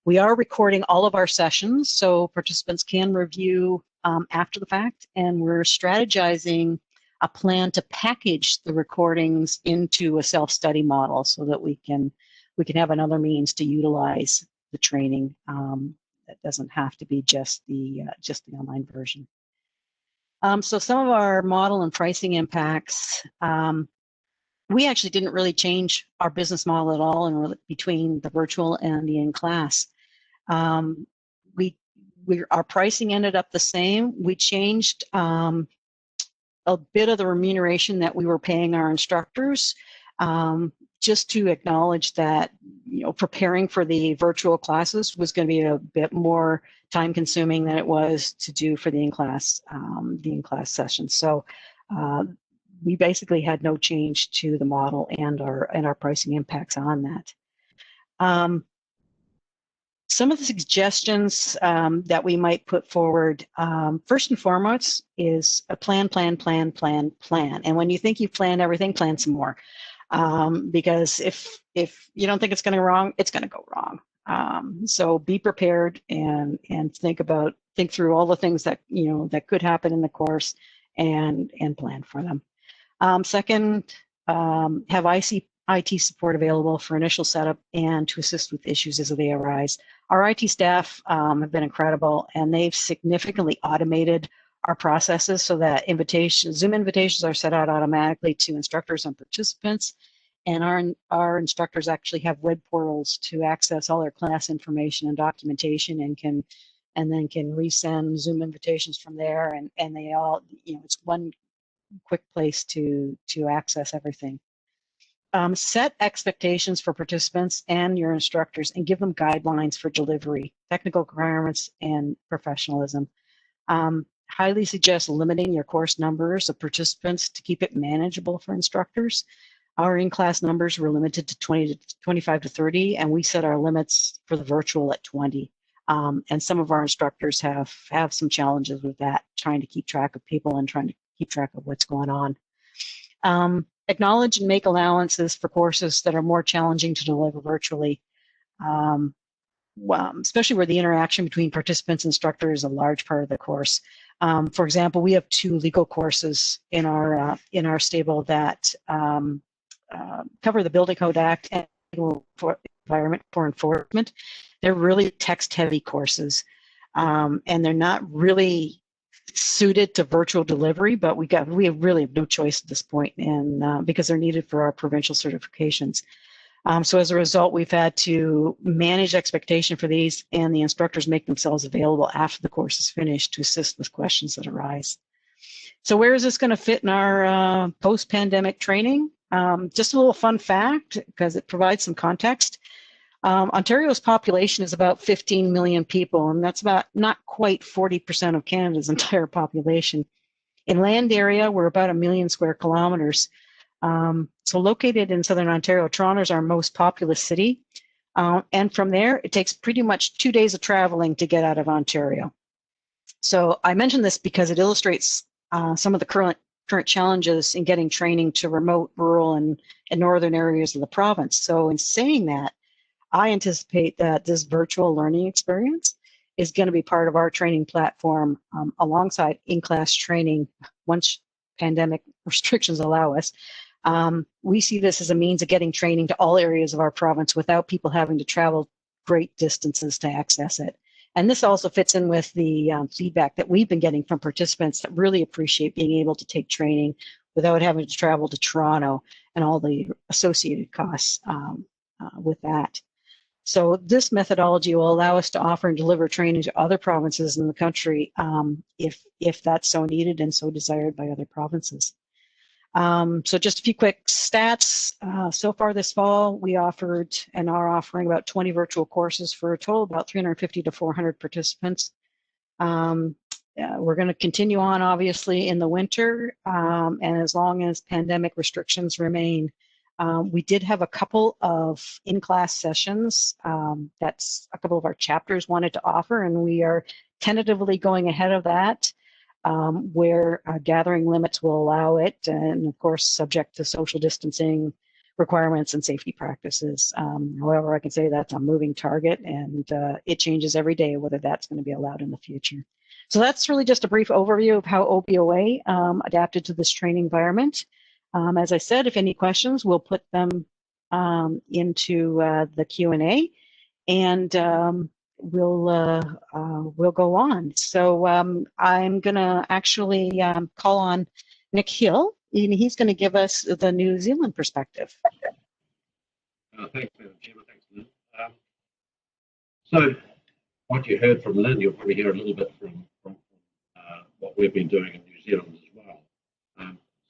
[SPEAKER 1] We are recording all of our sessions, so participants can review after the fact, and we're strategizing a plan to package the recordings into a self-study model so that we can have another means to utilize the training that doesn't have to be just the online version. So some of our model and pricing impacts, we actually didn't really change our business model at all in between the virtual and the in-class. Our pricing ended up the same. We changed a bit of the remuneration that we were paying our instructors, just to acknowledge that, preparing for the virtual classes was going to be a bit more time consuming than it was to do for the in-class sessions. So we basically had no change to the model and our pricing impacts on that. Some of the suggestions that we might put forward, first and foremost, is a plan. And when you think you've planned everything, plan some more. Because if you don't think it's going to go wrong, it's going to go wrong. So be prepared and think through all the things that that could happen in the course and plan for them. Second, have IT support available for initial setup and to assist with issues as they arise. Our IT staff have been incredible, and they've significantly automated our processes so that Zoom invitations are set out automatically to instructors and participants, and our instructors actually have web portals to access all their class information and documentation, and then can resend Zoom invitations from there, and they all, it's one quick place to access everything. Set expectations for participants and your instructors and give them guidelines for delivery, technical requirements, and professionalism. Highly suggest limiting your course numbers of participants to keep it manageable for instructors. Our in-class numbers were limited to 25 to 30, and we set our limits for the virtual at 20. And some of our instructors have some challenges with that, trying to keep track of people and trying to keep track of what's going on. Acknowledge and make allowances for courses that are more challenging to deliver virtually, especially where the interaction between participants and instructors is a large part of the course. For example, we have 2 legal courses in our stable that cover the Building Code Act and Environment for Enforcement. They're really text-heavy courses, and they're not really suited to virtual delivery, but we really have no choice at this point, and because they're needed for our provincial certifications. So as a result, we've had to manage expectation for these, and the instructors make themselves available after the course is finished to assist with questions that arise. So where is this going to fit in our post-pandemic training? Just a little fun fact, because it provides some context. Ontario's population is about 15 million people, and that's about not quite 40% of Canada's entire population. In land area, we're about 1 million square kilometers. So located in Southern Ontario, Toronto is our most populous city. And from there, it takes pretty much 2 days of traveling to get out of Ontario. So I mention this because it illustrates some of the current challenges in getting training to remote, rural, and northern areas of the province. So in saying that, I anticipate that this virtual learning experience is going to be part of our training platform alongside in-class training once pandemic restrictions allow us. We see this as a means of getting training to all areas of our province without people having to travel great distances to access it. And this also fits in with the feedback that we've been getting from participants that really appreciate being able to take training without having to travel to Toronto and all the associated costs with that. So this methodology will allow us to offer and deliver training to other provinces in the country if that's so needed and so desired by other provinces. So just a few quick stats. So far this fall, we offered and are offering about 20 virtual courses for a total of about 350 to 400 participants. We're going to continue on, obviously, in the winter, and as long as pandemic restrictions remain. We did have a couple of in-class sessions that's a couple of our chapters wanted to offer, and we are tentatively going ahead of that, where gathering limits will allow it, and of course subject to social distancing requirements and safety practices. However, I can say that's a moving target, and it changes every day whether that's going to be allowed in the future. So that's really just a brief overview of how OBOA adapted to this training environment. As I said, if any questions, we'll put them into the Q&A, and we'll go on. So I'm going to actually call on Nick Hill, and he's going to give us the New Zealand perspective.
[SPEAKER 5] Thanks, Madam Chairman. Thanks, Lynn. So what you heard from Lynn, you'll probably hear a little bit from what we've been doing in New Zealand as well.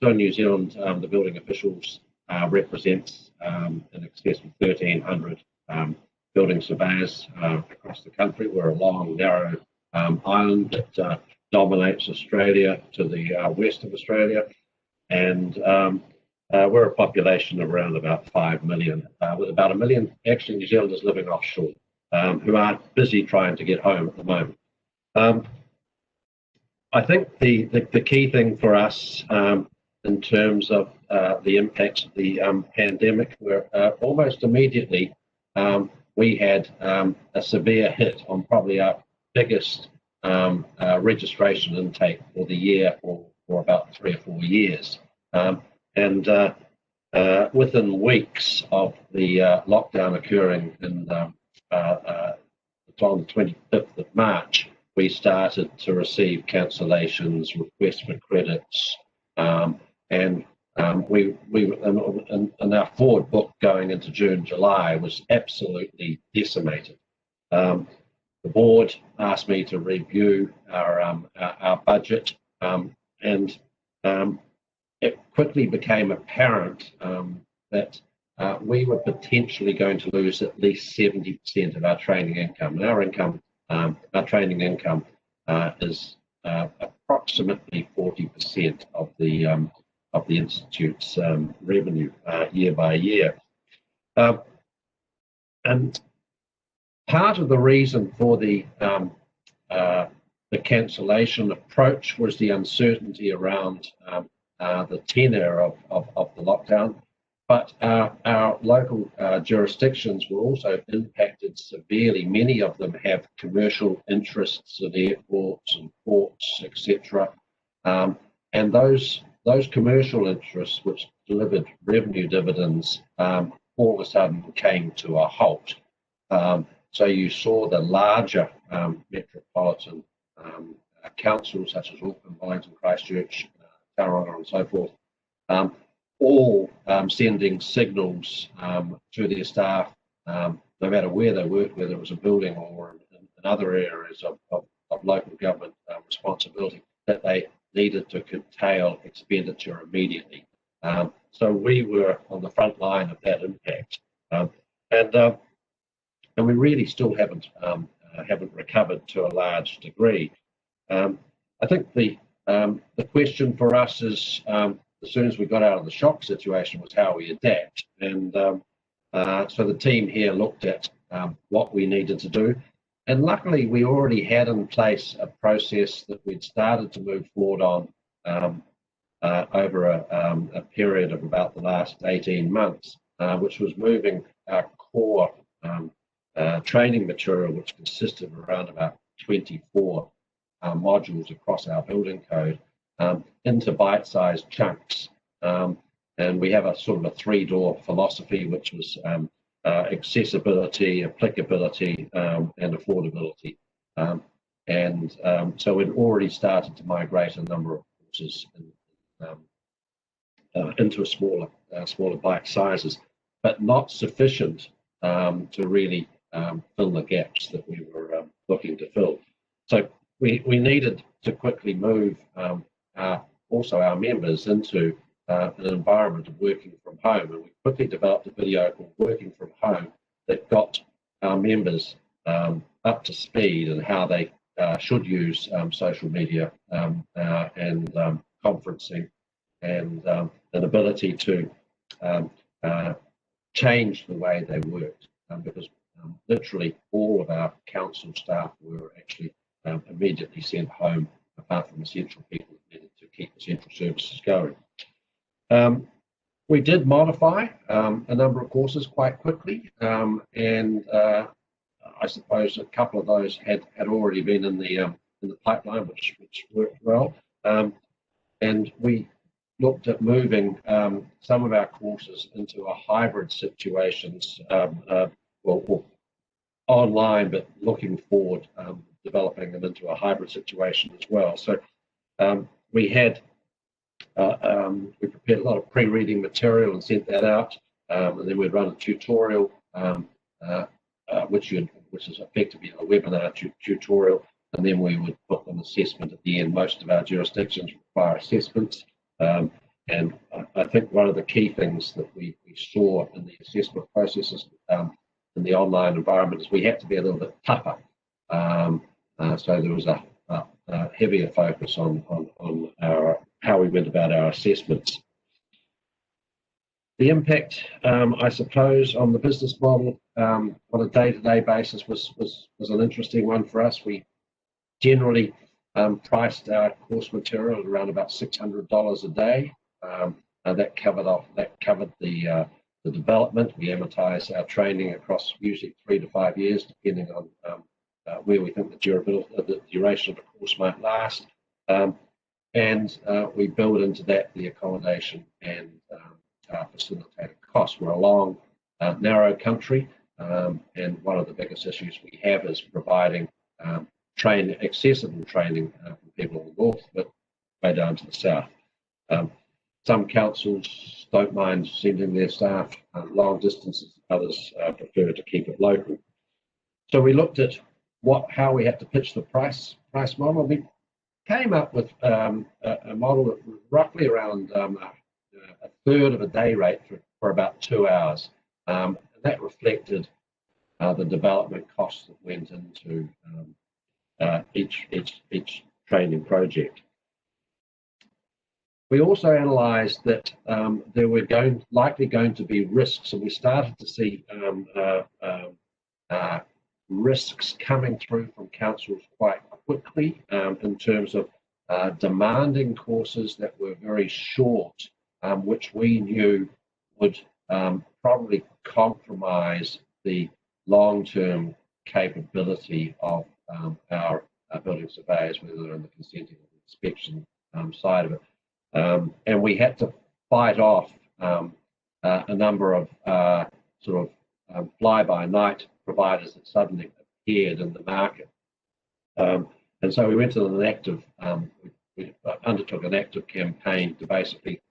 [SPEAKER 5] So in New Zealand, the building officials represents in excess of 1,300 building surveyors across the country. We're a long, narrow island that dominates Australia to the west of Australia, and we're a population of around about 5 million, with about 1 million actually New Zealanders living offshore, who are busy trying to get home at the moment. I think the key thing for us in terms of the impacts of the pandemic were almost immediately we had a severe hit on probably our biggest registration intake for the year for about 3 or 4 years. And within weeks of the lockdown occurring on the 25th of March, we started to receive cancellations, requests for credits, and we and our forward book going into June, July was absolutely decimated. The board asked me to review our budget, and it quickly became apparent that we were potentially going to lose at least 70% of our training income. And our training income is approximately 40% of the institute's revenue year by year. And part of the reason for the cancellation approach was the uncertainty around the tenure of the lockdown. But our local jurisdictions were also impacted severely. Many of them have commercial interests at airports and ports, etc. And those commercial interests, which delivered revenue dividends, all of a sudden came to a halt. So you saw the larger metropolitan councils, such as Auckland, Wellington, Christchurch, Tauranga, and so forth, all sending signals to their staff, no matter where they worked, whether it was a building or in other areas of local government responsibility, that they needed to curtail expenditure immediately. So we were on the front line of that impact, and we really still haven't recovered to a large degree. I think the question for us is, as soon as we got out of the shock situation, was how we adapt. And so the team here looked at what we needed to do. And luckily, we already had in place a process that we'd started to move forward on over a period of about the last 18 months, which was moving our core training material, which consisted of around about 24 modules across our building code, into bite-sized chunks. And we have a sort of a 3-door philosophy, which was accessibility, applicability, and affordability. So we'd already started to migrate a number of courses into smaller bite sizes, but not sufficient to really fill the gaps that we were looking to fill. So we needed to quickly move also our members into an environment of working from home, and we quickly developed a video called Working From Home that got our members up to speed and how they should use social media and conferencing, and an ability to change the way they worked, because literally all of our council staff were actually immediately sent home, apart from essential people that needed to keep essential services going. We did modify a number of courses quite quickly, and I suppose a couple of those had already been in the in the pipeline, which worked well. And we looked at moving some of our courses into a hybrid situations, well, online, but looking forward, developing them into a hybrid situation as well. So we had we prepared a lot of pre-reading material and sent that out, and then we'd run a tutorial, which is effectively a webinar tutorial, and then we would put an assessment at the end. Most of our jurisdictions require assessments, and I think one of the key things that we saw in the assessment processes in the online environment is we had to be a little bit tougher. So there was a heavier focus on how we went about our assessments. The impact, I suppose, on the business model on a day-to-day basis was an interesting one for us. We generally priced our course material at around about $600 a day. That covered the development. We amortize our training across usually 3 to 5 years, depending on where we think the duration of the course might last. And we build into that the accommodation and facilitated costs. We're a long, narrow country, and one of the biggest issues we have is providing accessible training for people in the north, but way down to the south. Some councils don't mind sending their staff long distances, others prefer to keep it local. So we looked at how we had to pitch the price model. We came up with a model that was roughly around a third of a day rate for about 2 hours. And that reflected the development costs that went into each training project. We also analysed that there were likely going to be risks, and we started to see risks coming through from councils quite quickly in terms of demanding courses that were very short, which we knew would probably compromise the long-term capability of our building surveyors, whether they're in the consenting or inspection side of it. And we had to fight off a number of fly-by-night providers that suddenly appeared in the market. And so we went to an active, we undertook an active campaign to basically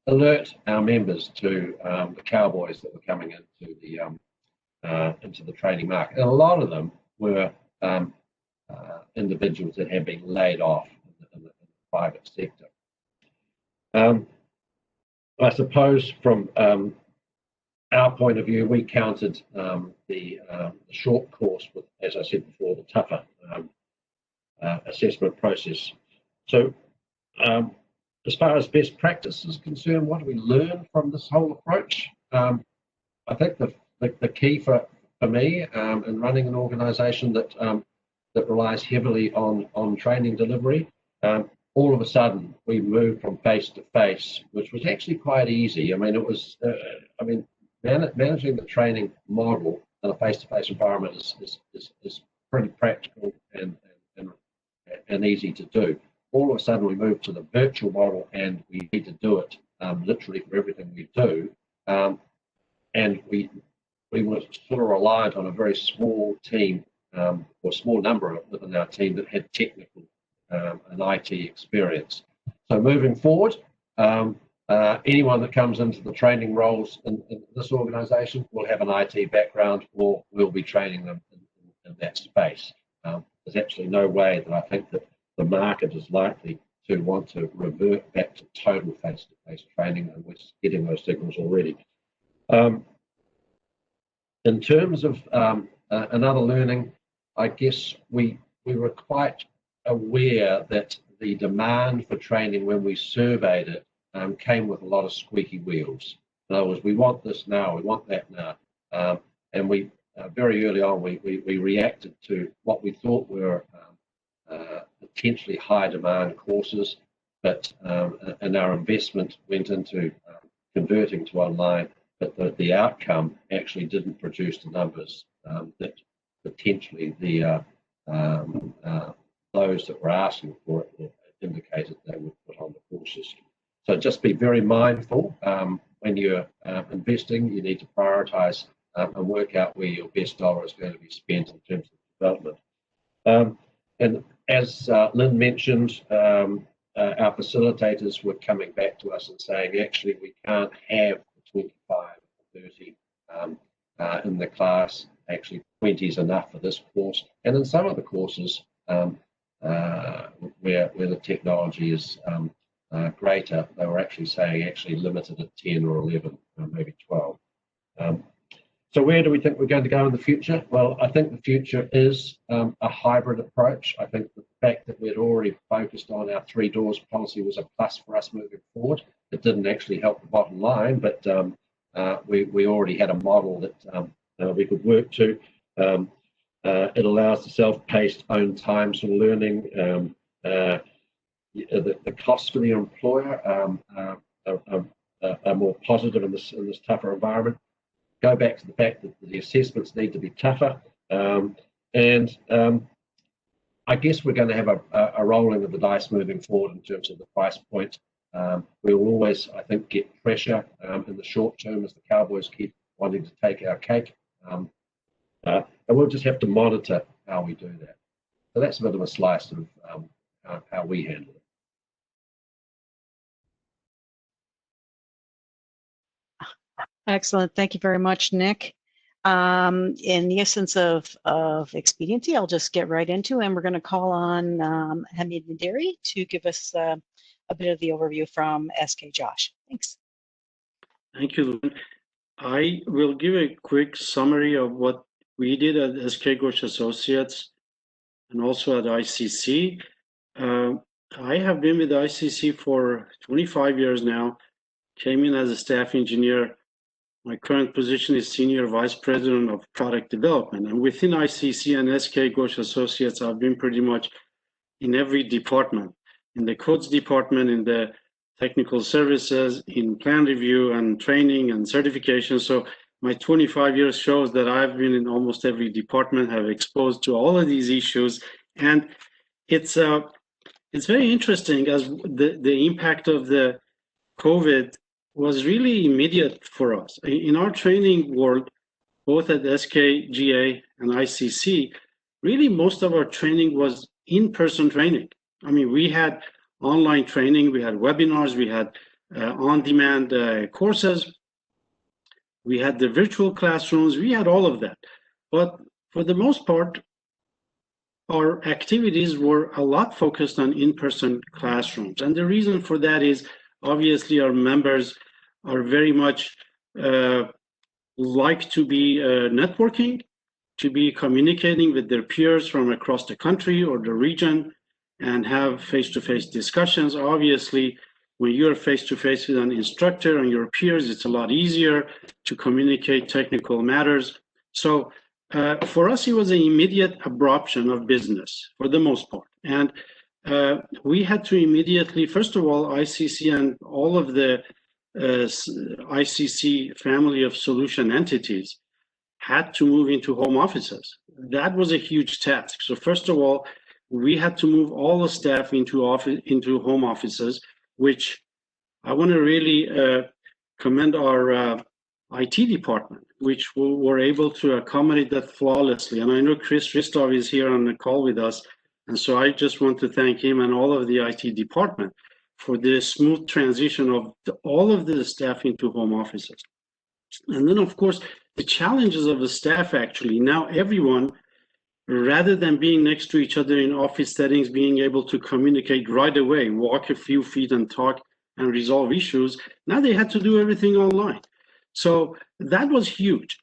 [SPEAKER 5] alert our members to the cowboys that were coming into the training market. And a lot of them were individuals that had been laid off in the private sector. I suppose from our point of view, we counted the short course with, as I said before, the tougher assessment process. So as far as best practice is concerned, what do we learn from this whole approach? I think the key for me in running an organisation that relies heavily on training delivery, all of a sudden we moved from face to face, which was actually quite easy. I mean, it was, managing the training model in a face-to-face environment is pretty practical and easy to do. All of a sudden we moved to the virtual model, and we need to do it literally for everything we do. And we were sort of reliant on a very small team, or small number within our team that had technical and IT experience. So moving forward, anyone that comes into the training roles in this organisation will have an IT background, or we'll be training them in that space. There's absolutely no way that I think that the market is likely to want to revert back to total face-to-face training, and we're getting those signals already. In terms of another learning, I guess we were quite aware that the demand for training when we surveyed it came with a lot of squeaky wheels. In other words, we want this now, we want that now. And we very early on, we reacted to what we thought were potentially high demand courses, but and our investment went into converting to online, but the outcome actually didn't produce the numbers that potentially the those that were asking for it indicated they would put on the courses. So just be very mindful when you're investing. You need to prioritise and work out where your best dollar is going to be spent in terms of development. And as Lynn mentioned, our facilitators were coming back to us and saying, actually, we can't have 25 or 30 in the class. Actually, 20 is enough for this course. And in some of the courses where the technology is greater, they were actually saying limited at 10 or 11, maybe 12. So where do we think we're going to go in the future? Well, I think the future is a hybrid approach. I think the fact that we'd already focused on our 3 doors policy was a plus for us moving forward. It didn't actually help the bottom line, but we already had a model that we could work to. It allows the self-paced own times for learning. The costs for the employer are more positive in this tougher environment. Go back to the fact that the assessments need to be tougher, and I guess we're going to have a rolling of the dice moving forward in terms of the price point. We will always, I think, get pressure in the short term as the Cowboys keep wanting to take our cake, and we'll just have to monitor how we do that. So that's a bit of a slice of how we handle it.
[SPEAKER 1] Excellent. Thank you very much, Nick. In the essence of expediency, I'll just get right into it, and we're going to call on Hamid Naderi to give us a bit of the overview from SK Josh. Thanks.
[SPEAKER 8] Thank you, Lynn. I will give a quick summary of what we did at SK Ghosh Associates and also at ICC. I have been with ICC for 25 years now, came in as a staff engineer. My current position is Senior Vice President of Product Development. And within ICC and SK Ghosh Associates, I've been pretty much in every department, in the codes department, in the technical services, in plan review and training and certification. So my 25 years shows that I've been in almost every department, have exposed to all of these issues. And it's very interesting as the impact of the COVID was really immediate for us. In our training world, both at SKGA and ICC, really most of our training was in-person training. I mean, we had online training, we had webinars, we had on-demand courses, we had the virtual classrooms, we had all of that. But for the most part, our activities were a lot focused on in-person classrooms. And the reason for that is obviously our members are very much like to be networking, to be communicating with their peers from across the country or the region and have face-to-face discussions. Obviously, when you're face-to-face with an instructor and your peers, it's a lot easier to communicate technical matters. So for us, it was an immediate abruption of business for the most part. And we had to immediately, first of all, ICC and all of the ICC family of solution entities had to move into home offices. That was a huge task. So first of all, we had to move all the staff into home offices, which I want to really commend our IT department, which were able to accommodate that flawlessly. And I know Chris Ristov is here on the call with us. And so I just want to thank him and all of the IT department for the smooth transition of all of the staff into home offices. And then, of course, the challenges of the staff actually. Now everyone, rather than being next to each other in office settings, being able to communicate right away, walk a few feet and talk and resolve issues, now they had to do everything online. So that was huge.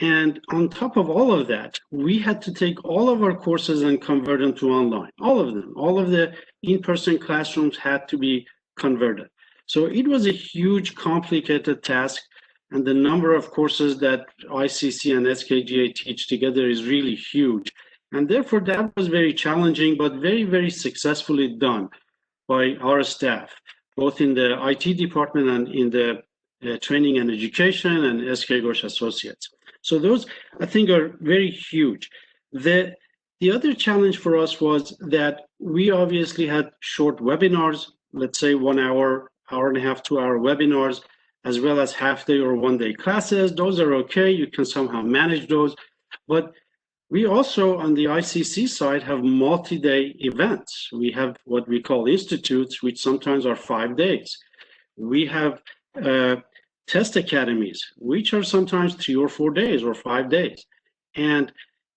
[SPEAKER 8] And on top of all of that, we had to take all of our courses and convert them to online. All of them, all of the in-person classrooms had to be converted. So it was a huge, complicated task. And the number of courses that ICC and SKGA teach together is really huge. And therefore, that was very challenging, but very, very successfully done by our staff, both in the IT department and in the training and education and SK Ghosh Associates. So those, I think, are very huge. The The other challenge for us was that we obviously had short webinars, let's say 1 hour, hour and a half, 2 hour webinars, as well as half day or 1 day classes. Those are okay. You can somehow manage those. But we also, on the ICC side, have multi-day events. We have what we call institutes, which sometimes are 5 days. We have test academies, which are sometimes 3 or 4 days or 5 days. And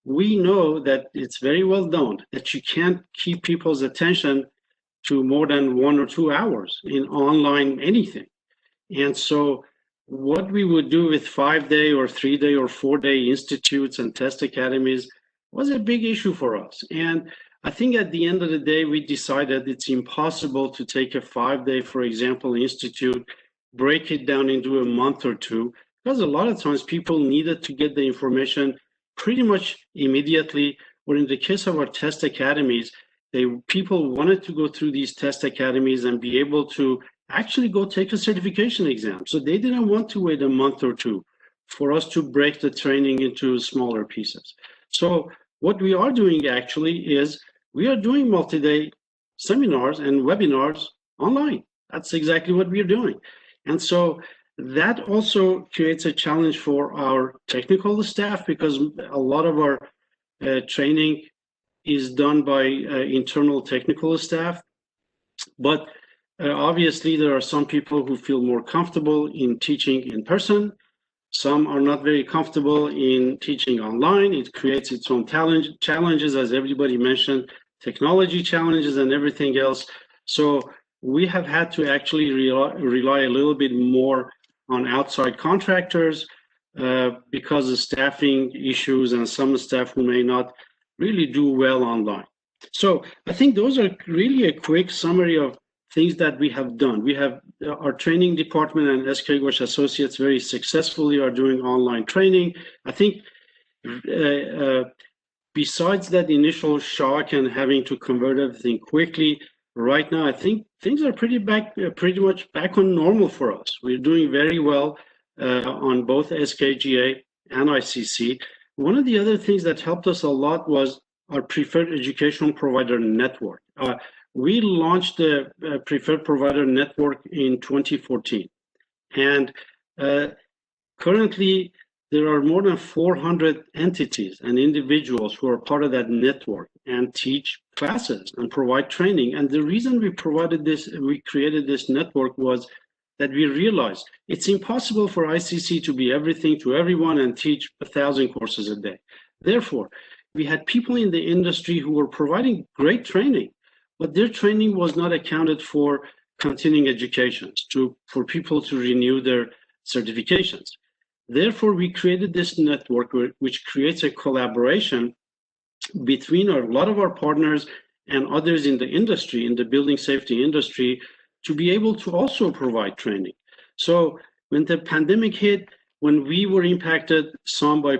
[SPEAKER 8] we know that it's very well known that you can't keep people's attention to more than 1 or 2 hours in online anything. And so what we would do with 5 day or 3 day or 4 day institutes and test academies was a big issue for us. And I think at the end of the day, we decided it's impossible to take a 5 day, for example, institute, break it down into a month or two, because a lot of times people needed to get the information pretty much immediately, or in the case of our test academies, people wanted to go through these test academies and be able to actually go take a certification exam. So they didn't want to wait a month or two for us to break the training into smaller pieces. So what we are doing actually is we are doing multi-day seminars and webinars online. That's exactly what we are doing. And so that also creates a challenge for our technical staff, because a lot of our training is done by internal technical staff. But obviously, there are some people who feel more comfortable in teaching in person. Some are not very comfortable in teaching online. It creates its own challenges, as everybody mentioned, technology challenges and everything else. So we have had to actually rely a little bit more on outside contractors because of staffing issues and some staff who may not really do well online. So I think those are really a quick summary of things that we have done. We have our training department and SK Ghosh Associates very successfully are doing online training. I think besides that initial shock and having to convert everything quickly, right now I think things are pretty much back on normal for us. We're doing very well on both SKGA and ICC. One of the other things that helped us a lot was our preferred educational provider network. We launched the preferred provider network in 2014, and currently there are more than 400 entities and individuals who are part of that network and teach classes and provide training. And the reason we created this network was that we realized it's impossible for ICC to be everything to everyone and teach 1,000 courses a day. Therefore, we had people in the industry who were providing great training, but their training was not accounted for continuing educations for people to renew their certifications. Therefore, we created this network which creates a collaboration between a lot of our partners and others in the industry, in the building safety industry, to be able to also provide training. So when the pandemic hit, when we were impacted some by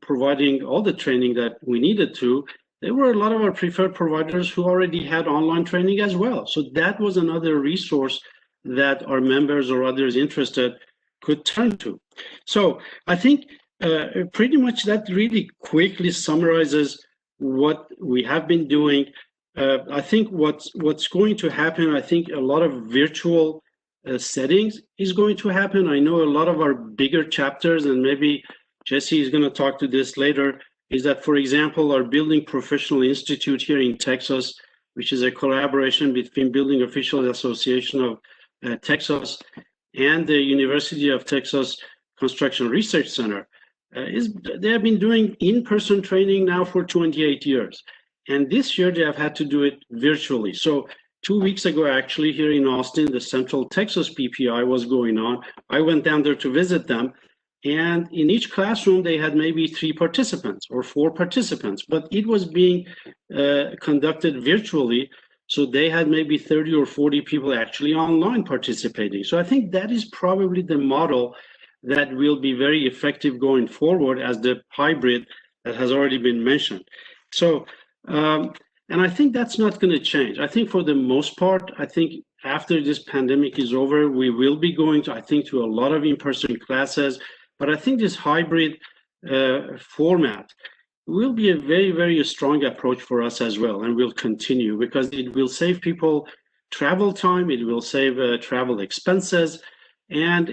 [SPEAKER 8] providing all the training that we needed to, there were a lot of our preferred providers who already had online training as well. So that was another resource that our members or others interested could turn to. So I think pretty much that really quickly summarizes what we have been doing. I think what's going to happen, I think a lot of virtual settings is going to happen. I know a lot of our bigger chapters, and maybe Jesse is going to talk to this later, is that, for example, our Building Professional Institute here in Texas, which is a collaboration between Building Officials Association of Texas and the University of Texas Construction Research Center, they have been doing in-person training now for 28 years. And this year they have had to do it virtually. So 2 weeks ago, actually, here in Austin, the Central Texas PPI was going on. I went down there to visit them. And in each classroom, they had maybe 3 participants or 4 participants, but it was being conducted virtually. So they had maybe 30 or 40 people actually online participating. So I think that is probably the model that will be very effective going forward as the hybrid that has already been mentioned. So, and I think that's not going to change. I think for the most part, I think after this pandemic is over, we will be going to, I think, to a lot of in-person classes. But I think this hybrid format will be a very, very strong approach for us as well, and will continue because it will save people travel time, it will save travel expenses, and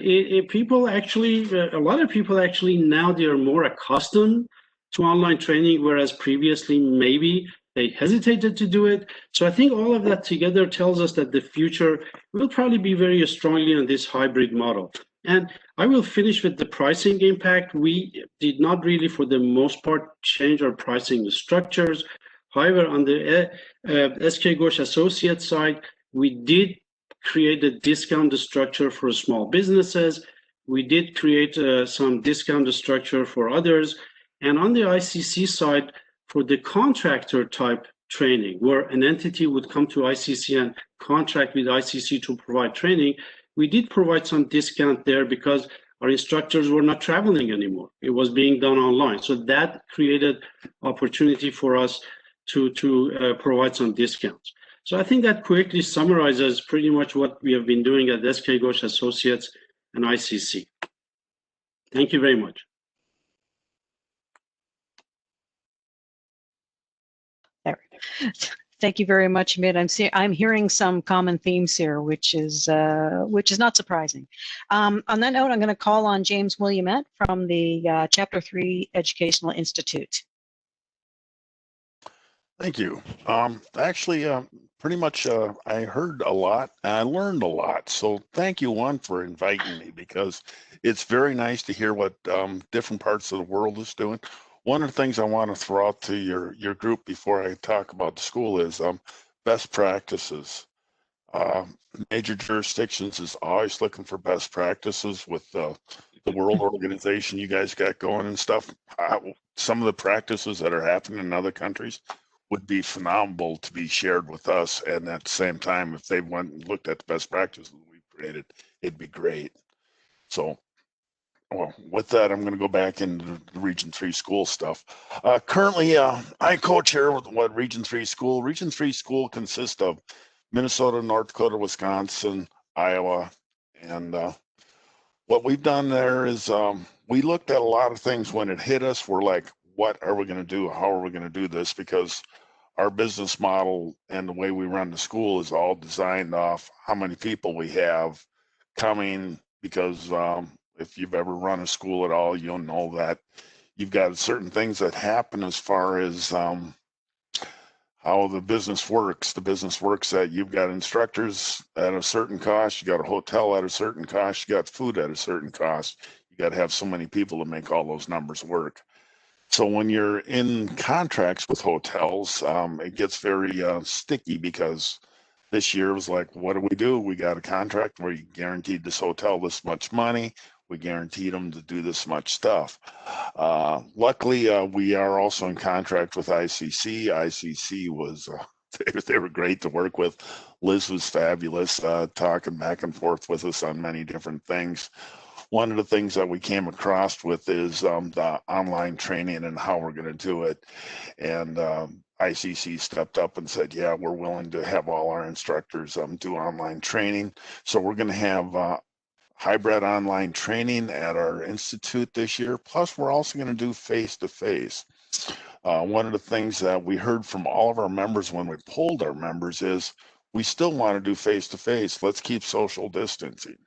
[SPEAKER 8] people actually, a lot of people actually now they are more accustomed to online training, whereas previously maybe they hesitated to do it. So I think all of that together tells us that the future will probably be very strongly on this hybrid model. And I will finish with the pricing impact. We did not really, for the most part, change our pricing structures. However, on the SK Ghosh Associate side, we did create a discount structure for small businesses. We did create some discount structure for others. And on the ICC side, for the contractor type training, where an entity would come to ICC and contract with ICC to provide training, we did provide some discount there because our instructors were not traveling anymore. It was being done online. So that created opportunity for us to provide some discounts. So I think that quickly summarizes pretty much what we have been doing at SK Ghosh Associates and ICC. Thank you very much.
[SPEAKER 1] There. Thank you very much, Amit. I'm hearing some common themes here, which is not surprising. On that note, I'm going to call on James Williamette from the Chapter 3 Educational Institute.
[SPEAKER 9] Thank you. Actually, pretty much I heard a lot and I learned a lot. So thank you, one, for inviting me, because it's very nice to hear what different parts of the world is doing. One of the things I want to throw out to your group before I talk about the school is best practices. Major jurisdictions is always looking for best practices with the World Organization you guys got going and stuff. Some of the practices that are happening in other countries would be phenomenal to be shared with us. And at the same time, if they went and looked at the best practices we created, it'd be great. So, well, with that, I'm going to go back into the Region 3 school stuff. Currently, I co-chair with what Region 3 school. Region 3 school consists of Minnesota, North Dakota, Wisconsin, Iowa, and what we've done there is we looked at a lot of things when it hit us. We're like, what are we going to do? How are we going to do this? Because our business model and the way we run the school is all designed off how many people we have coming, because if you've ever run a school at all, you'll know that you've got certain things that happen as far as how the business works. The business works that you've got instructors at a certain cost, you got a hotel at a certain cost, you got food at a certain cost. You got to have so many people to make all those numbers work. So when you're in contracts with hotels, it gets very sticky, because this year was like, what do? We got a contract where you guaranteed this hotel this much money. We guaranteed them to do this much stuff. Luckily, we are also in contract with ICC. ICC was, they were great to work with. Liz was fabulous, talking back and forth with us on many different things. One of the things that we came across with is the online training and how we're going to do it. And ICC stepped up and said, yeah, we're willing to have all our instructors do online training. So we're going to have hybrid online training at our institute this year. Plus, we're also going to do face-to-face. One of the things that we heard from all of our members when we polled our members is we still want to do face-to-face. Let's keep social distancing.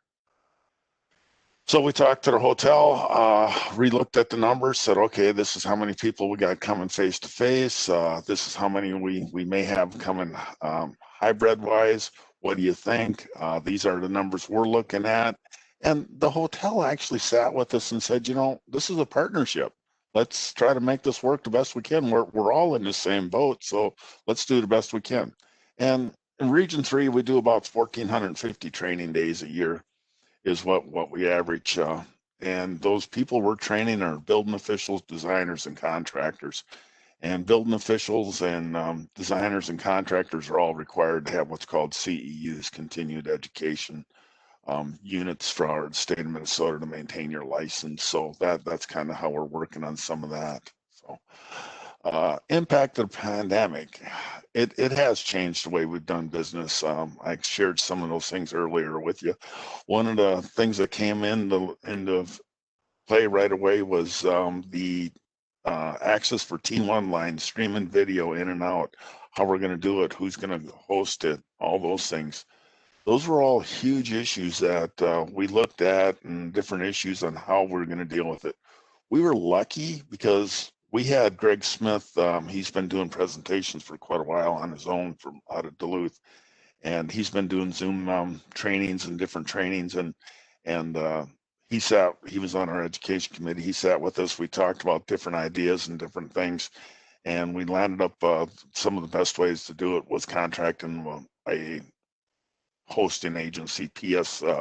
[SPEAKER 9] So we talked to the hotel, re-looked at the numbers, said, okay, this is how many people we got coming face-to-face. This is how many we may have coming hybrid-wise. What do you think? These are the numbers we're looking at. And the hotel actually sat with us and said, you know, this is a partnership. Let's try to make this work the best we can. We're all in the same boat, so let's do the best we can. And in Region 3, we do about 1,450 training days a year is what we average. And those people we're training are building officials, designers, and contractors. And building officials and designers and contractors are all required to have what's called CEUs, continued education units for the state of Minnesota to maintain your license. So that's kind of how we're working on some of that. So impact of the pandemic, it has changed the way we've done business. I shared some of those things earlier with you. One of the things that came into play right away was the access for Team Online, streaming video in and out, how we're going to do it, who's going to host it, all those things. Those were all huge issues that we looked at, and different issues on how we're going to deal with it. We were lucky because we had Greg Smith. He's been doing presentations for quite a while on his own from out of Duluth, and he's been doing Zoom trainings and different trainings, and he was on our education committee. He sat with us. We talked about different ideas and different things, and we landed up some of the best ways to do it was contracting a hosting agency, PASAV.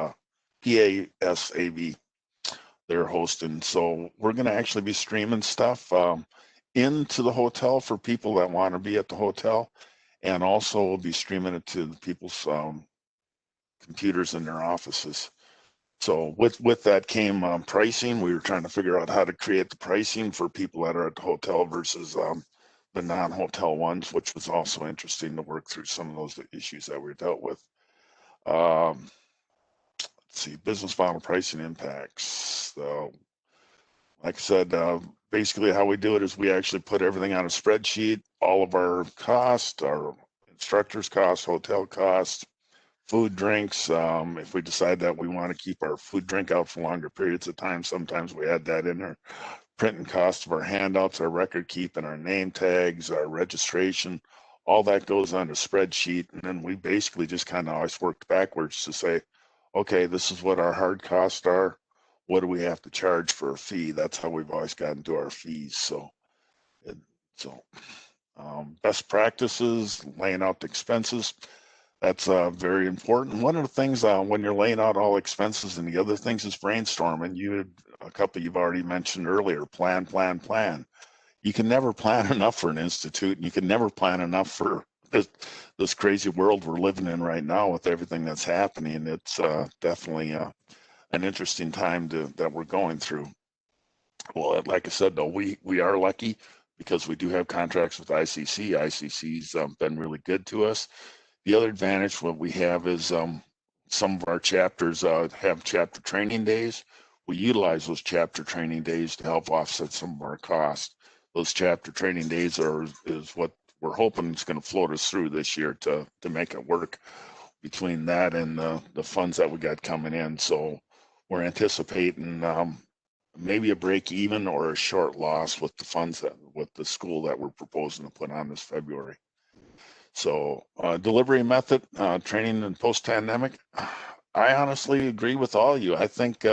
[SPEAKER 9] They're hosting. So we're going to actually be streaming stuff into the hotel for people that want to be at the hotel. And also we'll be streaming it to the people's computers in their offices. So with that came pricing. We were trying to figure out how to create the pricing for people that are at the hotel versus the non-hotel ones, which was also interesting to work through some of those issues that we dealt with. Let's see, business model pricing impacts. Like I said, basically how we do it is we actually put everything on a spreadsheet, all of our costs, our instructors' costs, hotel costs, food, drinks. If we decide that we want to keep our food, drink out for longer periods of time, sometimes we add that in there. Printing cost of our handouts, our record keeping, our name tags, our registration, all that goes on a spreadsheet. And then we basically just kind of always worked backwards to say, okay, this is what our hard costs are. What do we have to charge for a fee? That's how we've always gotten to our fees. So best practices, laying out the expenses. That's very important. One of the things when you're laying out all expenses, and the other things is brainstorming. A couple you've already mentioned earlier, plan. You can never plan enough for an institute, and you can never plan enough for this crazy world we're living in right now with everything that's happening. It's definitely an interesting time that we're going through. Well, like I said, though, we are lucky because we do have contracts with ICC. ICC's been really good to us. The other advantage what we have is some of our chapters have chapter training days. We utilize those chapter training days to help offset some of our costs. Those chapter training days is what we're hoping is going to float us through this year to make it work between that and the funds that we got coming in. So we're anticipating maybe a break even or a short loss with the funds with the school that we're proposing to put on this February. So delivery method, training and post-pandemic, I honestly agree with all of you. I think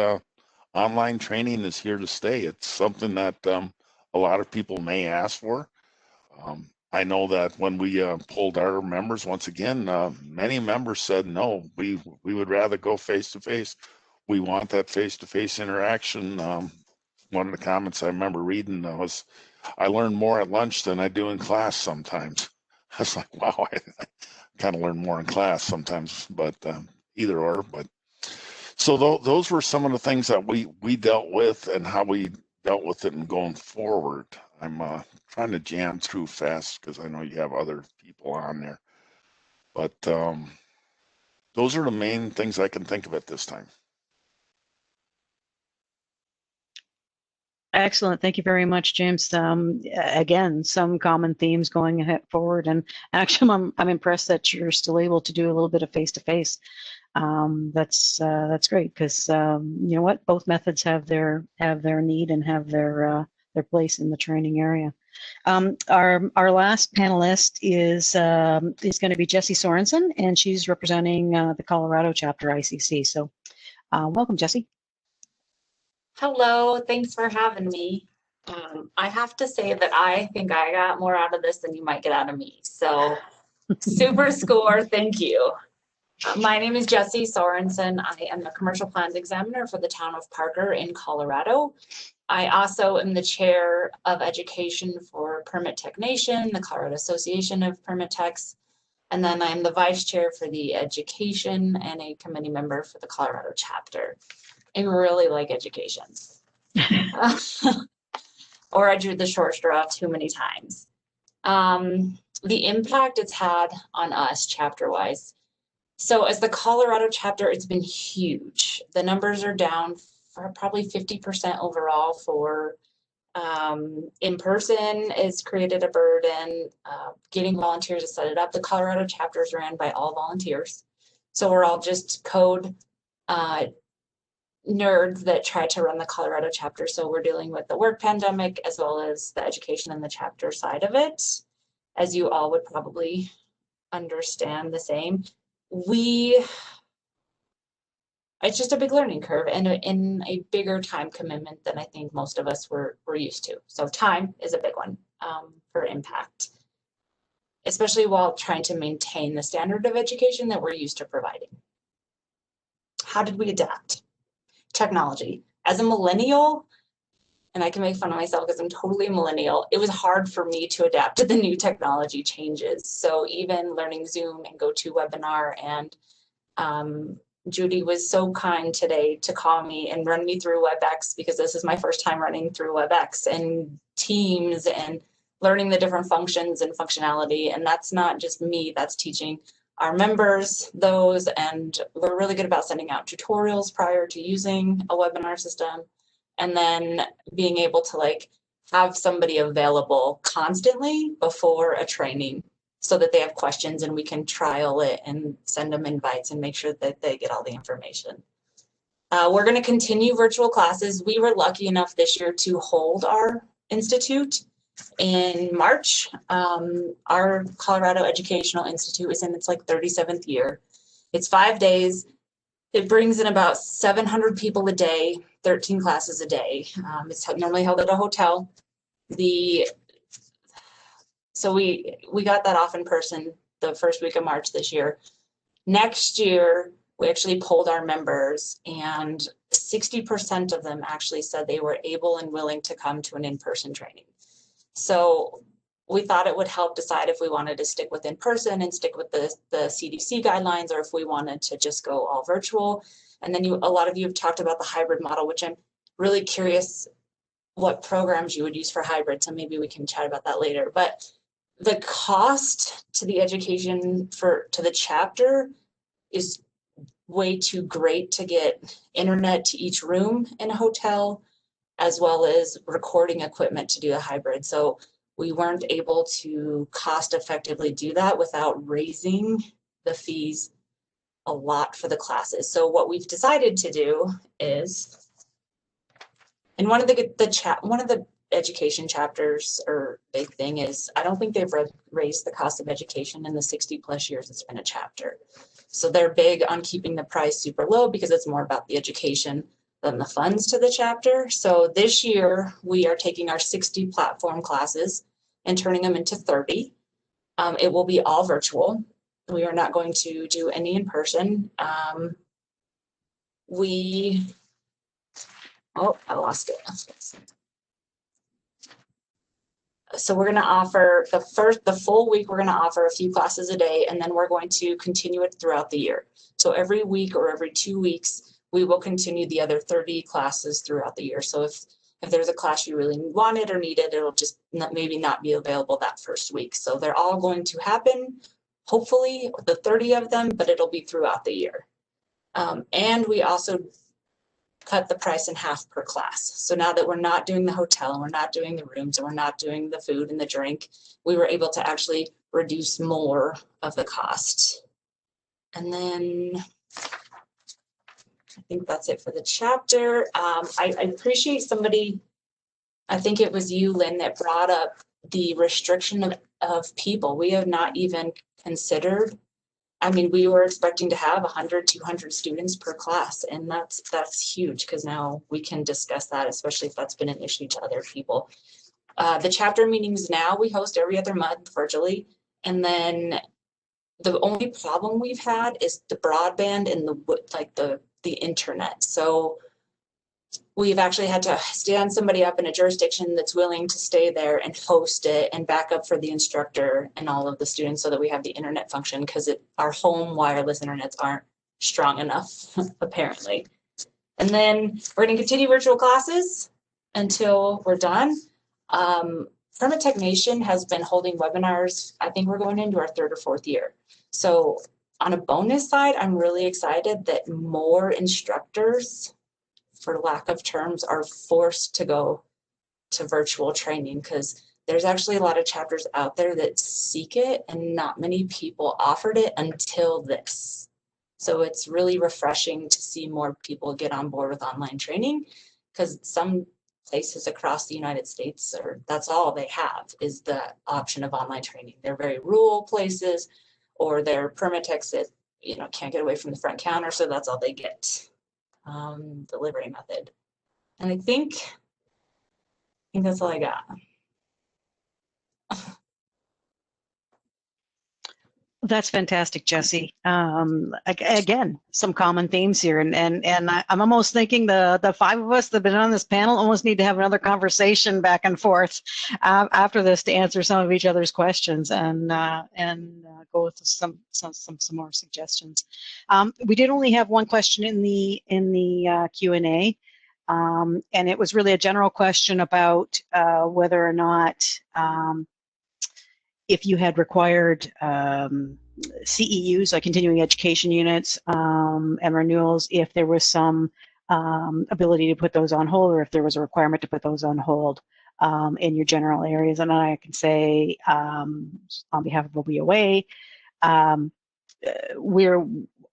[SPEAKER 9] online training is here to stay. It's something that a lot of people may ask for. I know that when we polled our members, once again, many members said, no, we would rather go face-to-face. We want that face-to-face interaction. One of the comments I remember reading was, I learn more at lunch than I do in class sometimes. I was like, wow, I kind of learn more in class sometimes, but either or. But so those were some of the things that we dealt with and how we dealt with it and going forward. I'm trying to jam through fast because I know you have other people on there. But those are the main things I can think of at this time.
[SPEAKER 1] Excellent. Thank you very much, James. Again, some common themes going ahead forward, and actually, I'm impressed that you're still able to do a little bit of face-to-face. That's great because you know what, both methods have their need and have their place in the training area. Our last panelist is going to be Jessie Sorensen, and she's representing the Colorado chapter ICC. So, welcome, Jessie.
[SPEAKER 10] Hello, thanks for having me. I have to say that I think I got more out of this than you might get out of me. So super score, thank you. My name is Jessie Sorensen. I am a commercial plans examiner for the town of Parker in Colorado. I also am the chair of education for Permit Tech Nation, the Colorado Association of Permit Techs. And then I'm the vice chair for the education and a committee member for the Colorado chapter. I really like education. Or I drew the short straw too many times. The impact it's had on us chapter-wise. So as the Colorado chapter, it's been huge. The numbers are down for probably 50% overall for In person is created a burden. Getting volunteers to set it up. The Colorado chapter is ran by all volunteers. So we're all just code nerds that try to run the Colorado chapter. So we're dealing with the work pandemic as well as the education and the chapter side of it, as you all would probably understand the same. It's just a big learning curve and in a bigger time commitment than I think most of us were used to. So time is a big one for impact, especially while trying to maintain the standard of education that we're used to providing. How did we adapt? Technology. As a millennial, and I can make fun of myself because I'm totally a millennial, it was hard for me to adapt to the new technology changes. So even learning Zoom and GoToWebinar, and Judy was so kind today to call me and run me through WebEx, because this is my first time running through WebEx and Teams and learning the different functions and functionality. And that's not just me, that's teaching our members those, and we're really good about sending out tutorials prior to using a webinar system, and then being able to like have somebody available constantly before a training so that they have questions and we can trial it and send them invites and make sure that they get all the information. We're going to continue virtual classes. We were lucky enough this year to hold our institute in March. Our Colorado Educational Institute is in its like 37th year. It's 5 days. It brings in about 700 people a day, 13 classes a day. It's normally held at a hotel. So we got that off in person the first week of March this year. Next year, we actually polled our members, and 60% of them actually said they were able and willing to come to an in-person training. So we thought it would help decide if we wanted to stick with in-person and stick with the CDC guidelines, or if we wanted to just go all virtual. And then a lot of you have talked about the hybrid model, which I'm really curious what programs you would use for hybrid. So maybe we can chat about that later. But the cost to the education to the chapter is way too great to get internet to each room in a hotel, as well as recording equipment to do a hybrid. So we weren't able to cost effectively do that without raising the fees a lot for the classes. So what we've decided to do is, and one of the education chapters or big thing is, I don't think they've raised the cost of education in the 60+ years it's been a chapter. So they're big on keeping the price super low because it's more about the education than the funds to the chapter. So this year we are taking our 60 platform classes and turning them into 30. It will be all virtual. We are not going to do any in person. I lost it. So we're going to offer the full week, we're going to offer a few classes a day, and then we're going to continue it throughout the year. So every week or every 2 weeks, we will continue the other 30 classes throughout the year. So if there's a class you really wanted or needed, it'll just maybe not be available that first week. So they're all going to happen, hopefully the 30 of them, but it'll be throughout the year. And we also cut the price in half per class. So now that we're not doing the hotel and we're not doing the rooms and we're not doing the food and the drink, we were able to actually reduce more of the cost. And then I think that's it for the chapter. I appreciate somebody, I think it was you, Lynn, that brought up the restriction of people. We have not even considered. I mean, we were expecting to have 100, 200 students per class, and that's huge, because now we can discuss that, especially if that's been an issue to other people. The chapter meetings now we host every other month virtually, and then the only problem we've had is the broadband and the internet. So we've actually had to stand somebody up in a jurisdiction that's willing to stay there and host it and back up for the instructor and all of the students so that we have the internet function, because our home wireless internets aren't strong enough, apparently. And then we're going to continue virtual classes until we're done. Permit Tech Nation has been holding webinars. I think we're going into our 3rd or 4th year. So on a bonus side, I'm really excited that more instructors, for lack of terms, are forced to go to virtual training, because there's actually a lot of chapters out there that seek it and not many people offered it until this. So it's really refreshing to see more people get on board with online training, because some places across the United States, or that's all they have is the option of online training. They're very rural places, or they're permatex that, you know, can't get away from the front counter, so that's all they get. Delivery method. And I think that's all I got.
[SPEAKER 1] That's fantastic, Jesse. Again, some common themes here, and I'm almost thinking the five of us that have been on this panel almost need to have another conversation back and forth after this to answer some of each other's questions and go with some more suggestions. We did only have one question in the Q&A, and it was really a general question about whether or not if you had required CEUs, like continuing education units, and renewals, if there was some ability to put those on hold, or if there was a requirement to put those on hold in your general areas. And I can say on behalf of OBOA,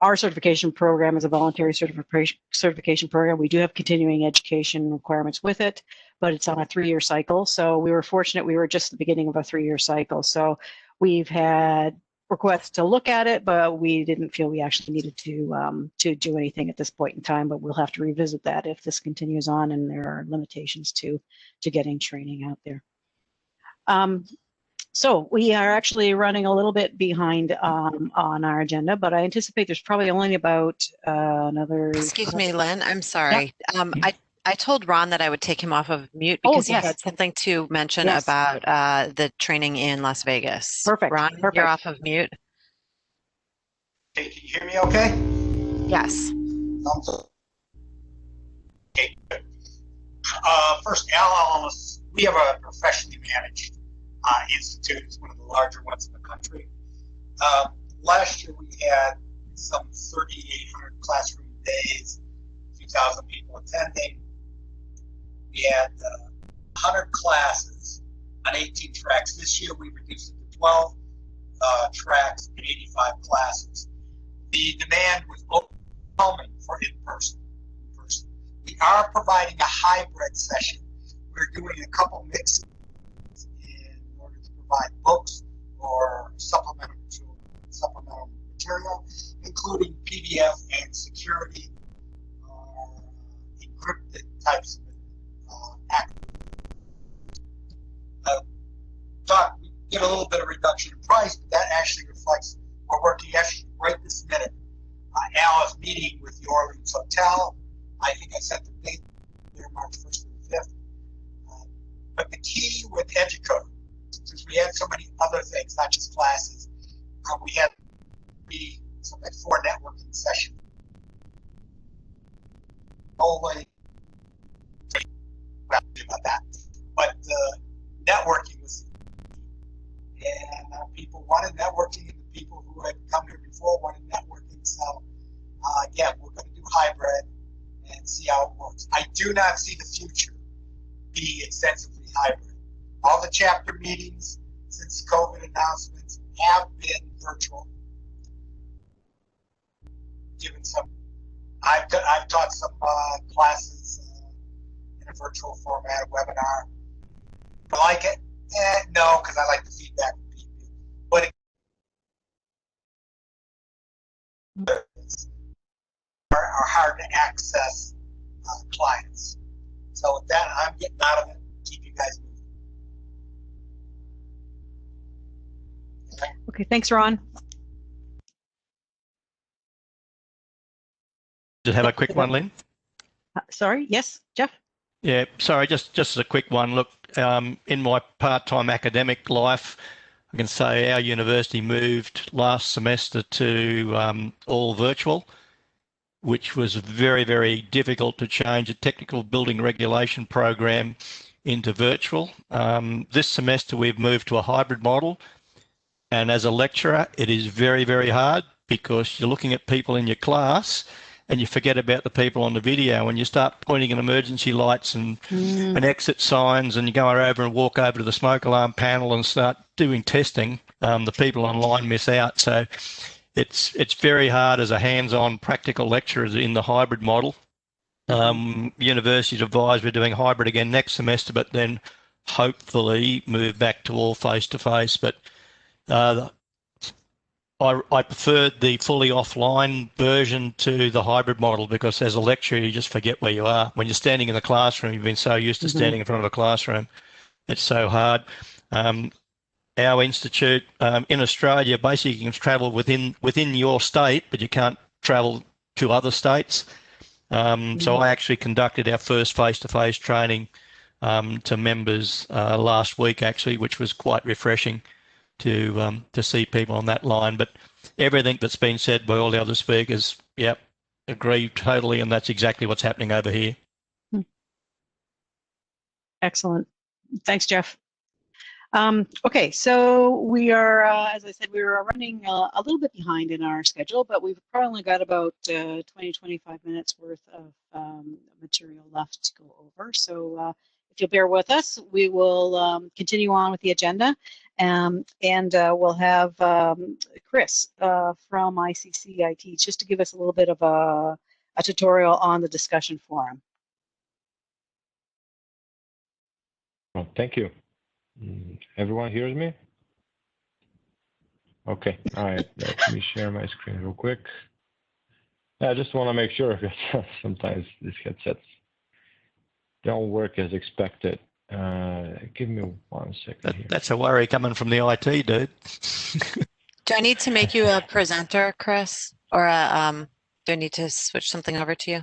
[SPEAKER 1] our certification program is a voluntary certification program. We do have continuing education requirements with it, but it's on a 3-year cycle. So we were fortunate, we were just at the beginning of a 3-year cycle. So we've had requests to look at it, but we didn't feel we actually needed to do anything at this point in time, but we'll have to revisit that if this continues on and there are limitations to getting training out there. So we are actually running a little bit behind on our agenda, but I anticipate there's probably only about another...
[SPEAKER 2] Excuse me, Lynn, I'm sorry. Yep. I told Ron that I would take him off of mute because he had something to mention about the training in Las Vegas.
[SPEAKER 1] Perfect.
[SPEAKER 2] Ron, you're off of mute.
[SPEAKER 11] Hey, can you hear me okay?
[SPEAKER 2] Yes.
[SPEAKER 11] Okay, good. First, Ellis, we have a professionally managed institute. It's one of the larger ones in the country. Last year we had some 3,800 classroom days, 2,000 people attending. We had 100 classes on 18 tracks. This year we reduced it to 12 tracks and 85 classes. The demand was overwhelming for in-person. We are providing a hybrid session. We're doing a couple mixes in order to provide books or supplemental material, including PDF and security encrypted types of we get a little bit of reduction in price, but that actually reflects we're working actually right this minute. Alice meeting with the Orleans Hotel. I think I set the date there, March 1st to the 5th. But the key with EduCode, since we had so many other things, not just classes, we had something like 4 networking sessions. Only about that, but networking was, and people wanted networking, and the people who had come here before wanted networking. So again, we're going to do hybrid and see how it works. I do not see the future being extensively hybrid. All the chapter meetings since COVID announcements have been virtual. Given some, I've taught some classes in a virtual format, a webinar. I like it? No, because I like the feedback from people. But are hard to access clients. So with that, I'm getting out of it. Keep you guys moving.
[SPEAKER 1] Okay, thanks, Ron.
[SPEAKER 7] Just have a quick one, Lynn.
[SPEAKER 1] Sorry, yes, Jeff?
[SPEAKER 7] Yeah, sorry, just as a quick one. Look, in my part-time academic life, I can say our university moved last semester to all virtual, which was very, very difficult to change a technical building regulation program into virtual. This semester we've moved to a hybrid model, and as a lecturer it is very, very hard because you're looking at people in your class and you forget about the people on the video, and you start pointing at emergency lights and exit signs, and you go over and walk over to the smoke alarm panel and start doing testing, the people online miss out. So it's very hard as a hands-on practical lecturer in the hybrid model. Universities advise we're doing hybrid again next semester, but then hopefully move back to all face-to-face. But I preferred the fully offline version to the hybrid model, because as a lecturer, you just forget where you are. When you're standing in the classroom, you've been so used to standing in front of a classroom. It's so hard. Our institute in Australia, basically you can travel within your state, but you can't travel to other states. So I actually conducted our first face-to-face training to members last week, actually, which was quite refreshing to see people on that line. But everything that's been said by all the other speakers, yep, agree totally, and that's exactly what's happening over here.
[SPEAKER 1] Excellent. Thanks, Jeff. Okay, so we are, as I said, we were running a little bit behind in our schedule, but we've probably got about 20-25 minutes worth of material left to go over. So if you'll bear with us, we will continue on with the agenda, and we'll have Chris from ICCIT just to give us a little bit of a tutorial on the discussion forum.
[SPEAKER 12] Well, thank you. Everyone hears me? Okay, all right, let me share my screen real quick. I just want to make sure, because sometimes these headsets don't work as expected. Give me 1 second here.
[SPEAKER 7] That's a worry coming from the IT dude.
[SPEAKER 2] Do I need to make you a presenter, Chris? Or do I need to switch something over to you?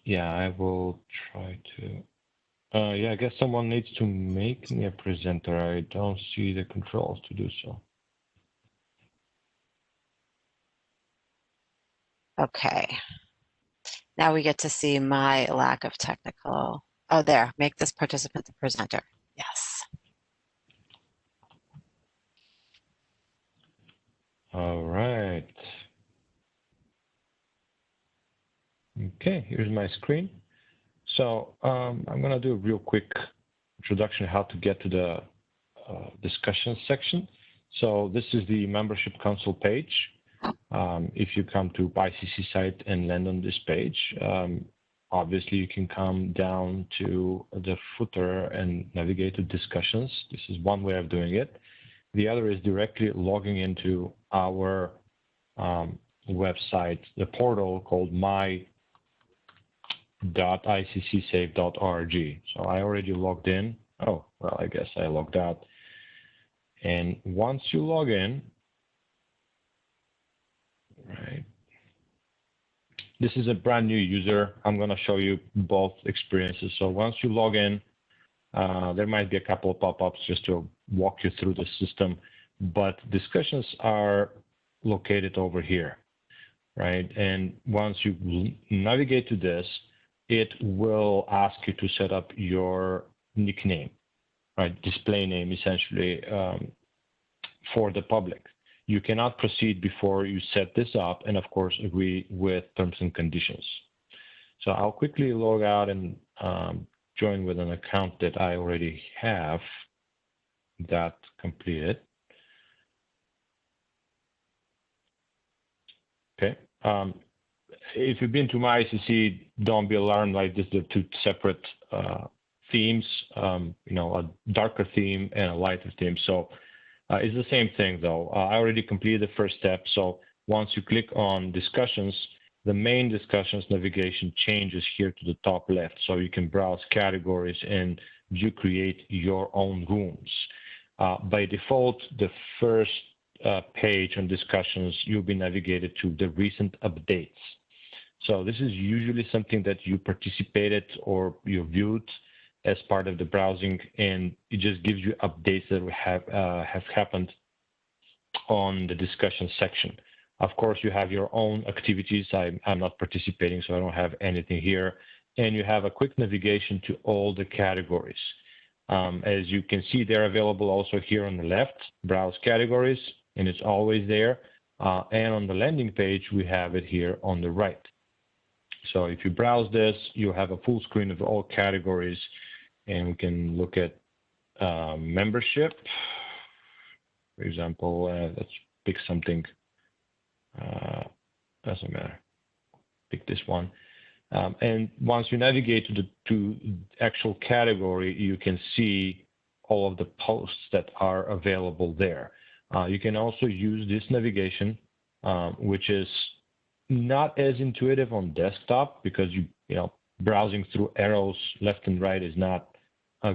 [SPEAKER 12] Yeah, I will try to. Yeah, I guess someone needs to make me a presenter. I don't see the controls to do so.
[SPEAKER 2] Okay. Now we get to see my lack of technical. Oh, there. Make this participant the presenter. Yes.
[SPEAKER 12] All right. Okay, here's my screen. So I'm going to do a real quick introduction how to get to the discussion section. So this is the membership council page. If you come to ICC site and land on this page, obviously you can come down to the footer and navigate to discussions. This is one way of doing it. The other is directly logging into our website, the portal called my.iccsafe.org. So I already logged in. Oh, well, I guess I logged out. And once you log in, right, this is a brand new user. I'm going to show you both experiences. So once you log in, there might be a couple of pop-ups just to walk you through the system, but discussions are located over here, right? And once you navigate to this, it will ask you to set up your nickname, right? Display name, essentially, for the public. You cannot proceed before you set this up and, of course, agree with terms and conditions. So I'll quickly log out and join with an account that I already have that completed. Okay. If you've been to my ICC, don't be alarmed. Like this, they're two separate themes. You know, a darker theme and a lighter theme. So it's the same thing, though. I already completed the first step. So once you click on discussions, the main discussions navigation changes here to the top left. So you can browse categories and you create your own rooms. By default, the first page on discussions, you'll be navigated to the recent updates. So this is usually something that you participated or you viewed as part of the browsing, and it just gives you updates that have happened on the discussion section. Of course, you have your own activities. I'm not participating, so I don't have anything here. And you have a quick navigation to all the categories. As you can see, they're available also here on the left, browse categories, and it's always there. And on the landing page, we have it here on the right. So if you browse this, you have a full screen of all categories, and we can look at membership. For example, let's pick something. Doesn't matter. Pick this one. And once you navigate to actual category, you can see all of the posts that are available there. You can also use this navigation, which is not as intuitive on desktop because you know browsing through arrows left and right is not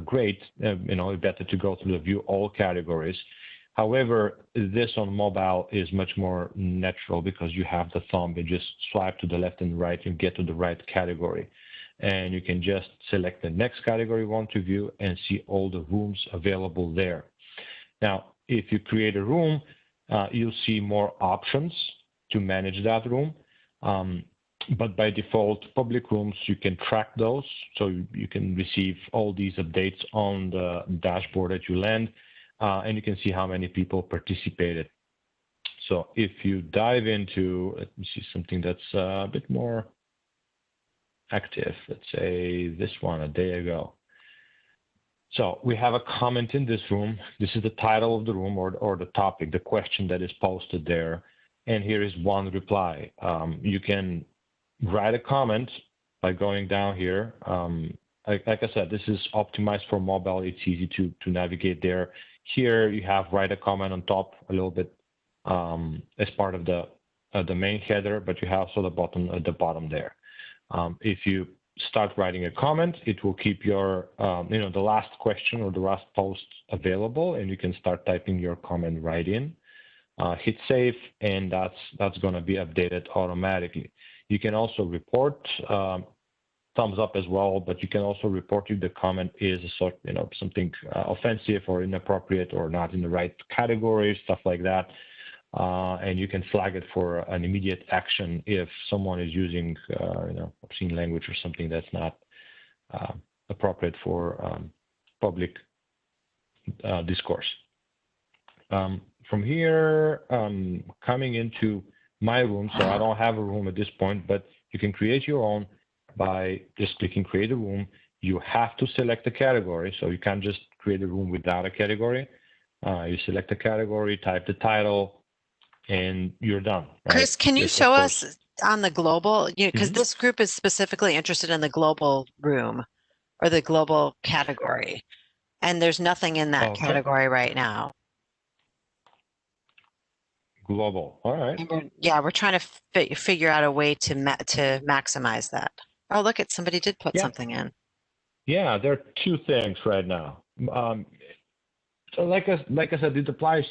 [SPEAKER 12] great. It's better to go through the view all categories. However, this on mobile is much more natural because you have the thumb. You just swipe to the left and right and get to the right category. And you can just select the next category you want to view and see all the rooms available there. Now, if you create a room, you'll see more options to manage that room. But by default, public rooms, you can track those. So you can receive all these updates on the dashboard that you land. And you can see how many people participated. So if you dive into, let me see something that's a bit more active, let's say this one a day ago. So we have a comment in this room. This is the title of the room or the topic, the question that is posted there. And here is one reply. You can write a comment by going down here. Like I said, this is optimized for mobile. It's easy to navigate there. Here you have write a comment on top a little bit as part of the main header, but you have also the button at the bottom there. If you start writing a comment, it will keep your the last question or the last post available, and you can start typing your comment right in. Hit save, and that's going to be updated automatically. You can also report. Thumbs up as well, but you can also report if the comment is something offensive or inappropriate or not in the right category, stuff like that. And you can flag it for an immediate action if someone is using obscene language or something that's not appropriate for public discourse. From here, coming into my room, so I don't have a room at this point, but you can create your own by just clicking create a room. You have to select a category, so you can't just create a room without a category. You select a category, type the title, and you're done. Right?
[SPEAKER 2] Chris, can you show us on the global, because this group is specifically interested in the global room or the global category, and there's nothing in that category right now.
[SPEAKER 12] Global, all right.
[SPEAKER 2] We're trying to figure out a way to maximize that. Oh, look at somebody did put something in.
[SPEAKER 12] Yeah, there are two things right now. So like I said, it applies,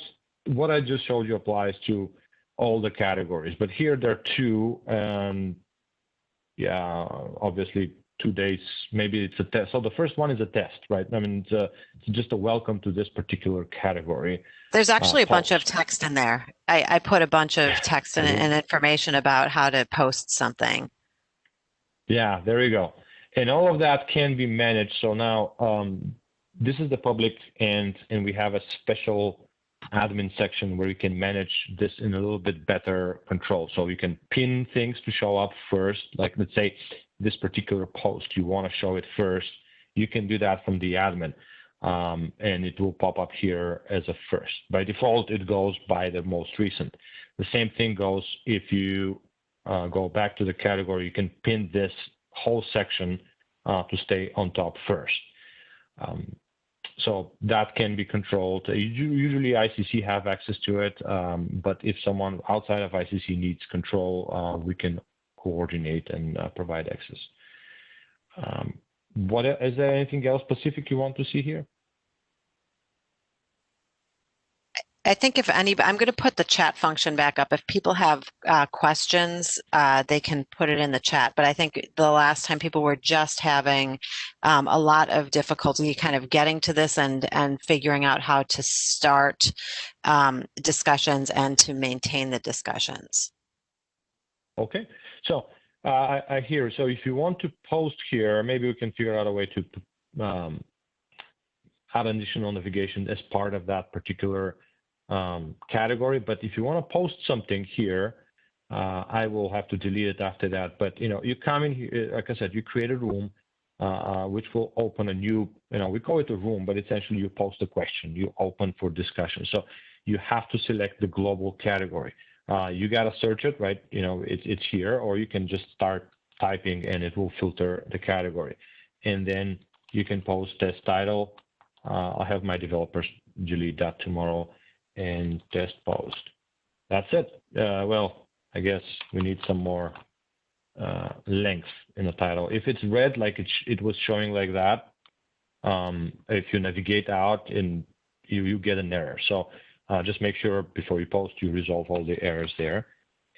[SPEAKER 12] what I just showed you applies to all the categories, but here there are two, and obviously 2 days, maybe it's a test. So the first one is a test, right? I mean, it's just a welcome to this particular category.
[SPEAKER 2] There's actually a bunch of text in there. I put a bunch of text and information about how to post something.
[SPEAKER 12] Yeah, there you go. And all of that can be managed. So now this is the public, and we have a special admin section where you can manage this in a little bit better control. So you can pin things to show up first. Like let's say this particular post, you want to show it first. You can do that from the admin, and it will pop up here as a first. By default, it goes by the most recent. The same thing goes if you go back to the category. You can pin this whole section to stay on top first. So that can be controlled. Usually ICC have access to it, but if someone outside of ICC needs control, we can coordinate and provide access. Is there anything else specific you want to see here?
[SPEAKER 2] I think if I'm going to put the chat function back up. If people have questions, they can put it in the chat. But I think the last time people were just having a lot of difficulty kind of getting to this and figuring out how to start discussions and to maintain the discussions.
[SPEAKER 12] Okay, so I hear. So if you want to post here, maybe we can figure out a way to add additional navigation as part of that particular category. But if you want to post something here, I will have to delete it after that. But you come in here, like I said, you create a room, which will open a new, we call it a room, but essentially you post a question, you open for discussion. So you have to select the global category. You got to search it, right? It's here, or you can just start typing and it will filter the category. And then you can post test title. I'll have my developers delete that tomorrow and test post. That's it. Well, I guess we need some more length in the title. If it's red, like it was showing like that, if you navigate out and you get an error. So just make sure before you post, you resolve all the errors there,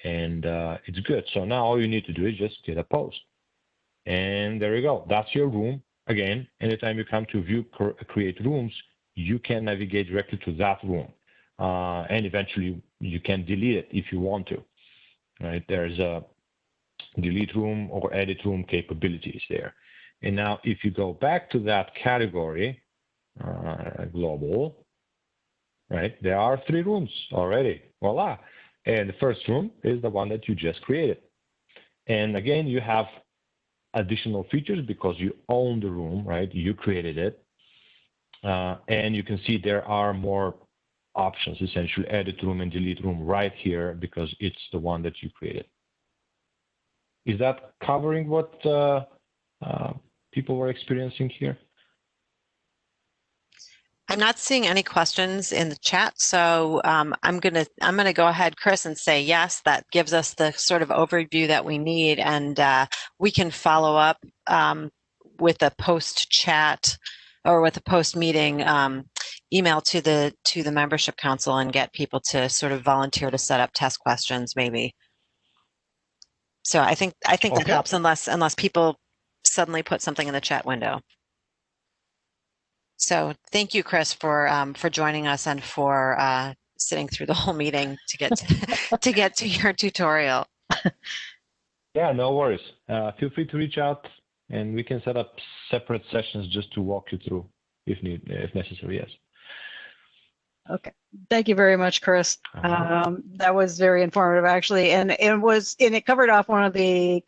[SPEAKER 12] and it's good. So now all you need to do is just get a post. And there you go. That's your room. Again, anytime you come to view create rooms, you can navigate directly to that room. And eventually you can delete it if you want to. Right? There's a delete room or edit room capabilities there. And now if you go back to that category, global, right? There are 3 rooms already. Voila. And the first room is the one that you just created. And again, you have additional features because you own the room, right? You created it. And you can see there are more options, essentially edit room and delete room right here because it's the one that you created. Is that covering what people were experiencing here?
[SPEAKER 2] I'm not seeing any questions in the chat, so I'm gonna go ahead, Chris, and say yes. That gives us the sort of overview that we need, and we can follow up with a post chat or with a post meeting email to the membership council and get people to sort of volunteer to set up test questions, maybe. So I think that helps, unless people suddenly put something in the chat window. So thank you, Chris, for joining us and for sitting through the whole meeting to get to get to your tutorial.
[SPEAKER 12] Yeah, no worries. Feel free to reach out, and we can set up separate sessions just to walk you through if necessary. Yes.
[SPEAKER 1] Okay. Thank you very much, Chris. That was very informative, actually, and it covered off one of the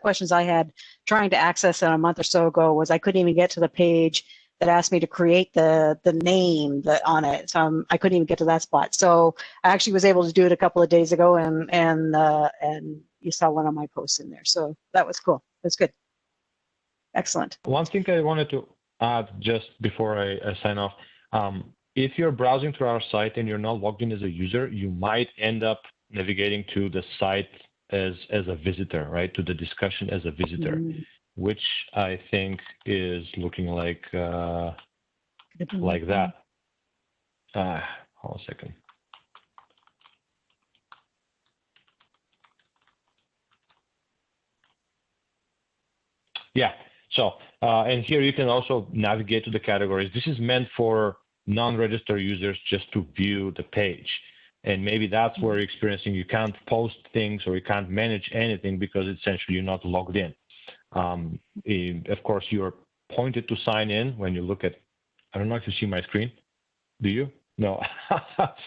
[SPEAKER 1] questions I had trying to access it a month or so ago. Was I couldn't even get to the page that asked me to create the name on it, so I couldn't even get to that spot. So I actually was able to do it a couple of days ago, and you saw one of my posts in there. So that was cool. That's good. Excellent.
[SPEAKER 12] One thing I wanted to add just before I sign off. If you're browsing through our site and you're not logged in as a user, you might end up navigating to the site as a visitor, right? To the discussion as a visitor, which I think is looking like that. Hold a second. Yeah. So, and here you can also navigate to the categories. This is meant for non-registered users just to view the page. And maybe that's where you're experiencing you can't post things or you can't manage anything because essentially you're not logged in. Of course, you're pointed to sign in when you look at, I don't know if you see my screen. Do you? No.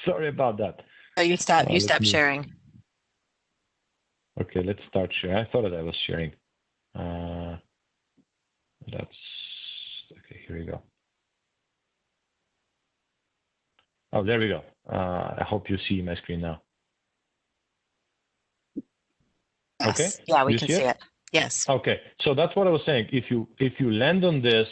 [SPEAKER 12] Sorry about that.
[SPEAKER 2] Oh, you stopped sharing.
[SPEAKER 12] Okay, let's start sharing. I thought that I was sharing. That's okay. Here we go. Oh, there we go. I hope you see my screen now.
[SPEAKER 2] Yes.
[SPEAKER 12] Okay.
[SPEAKER 2] Yeah, we can see it. Yes.
[SPEAKER 12] Okay. So that's what I was saying. If you land on this,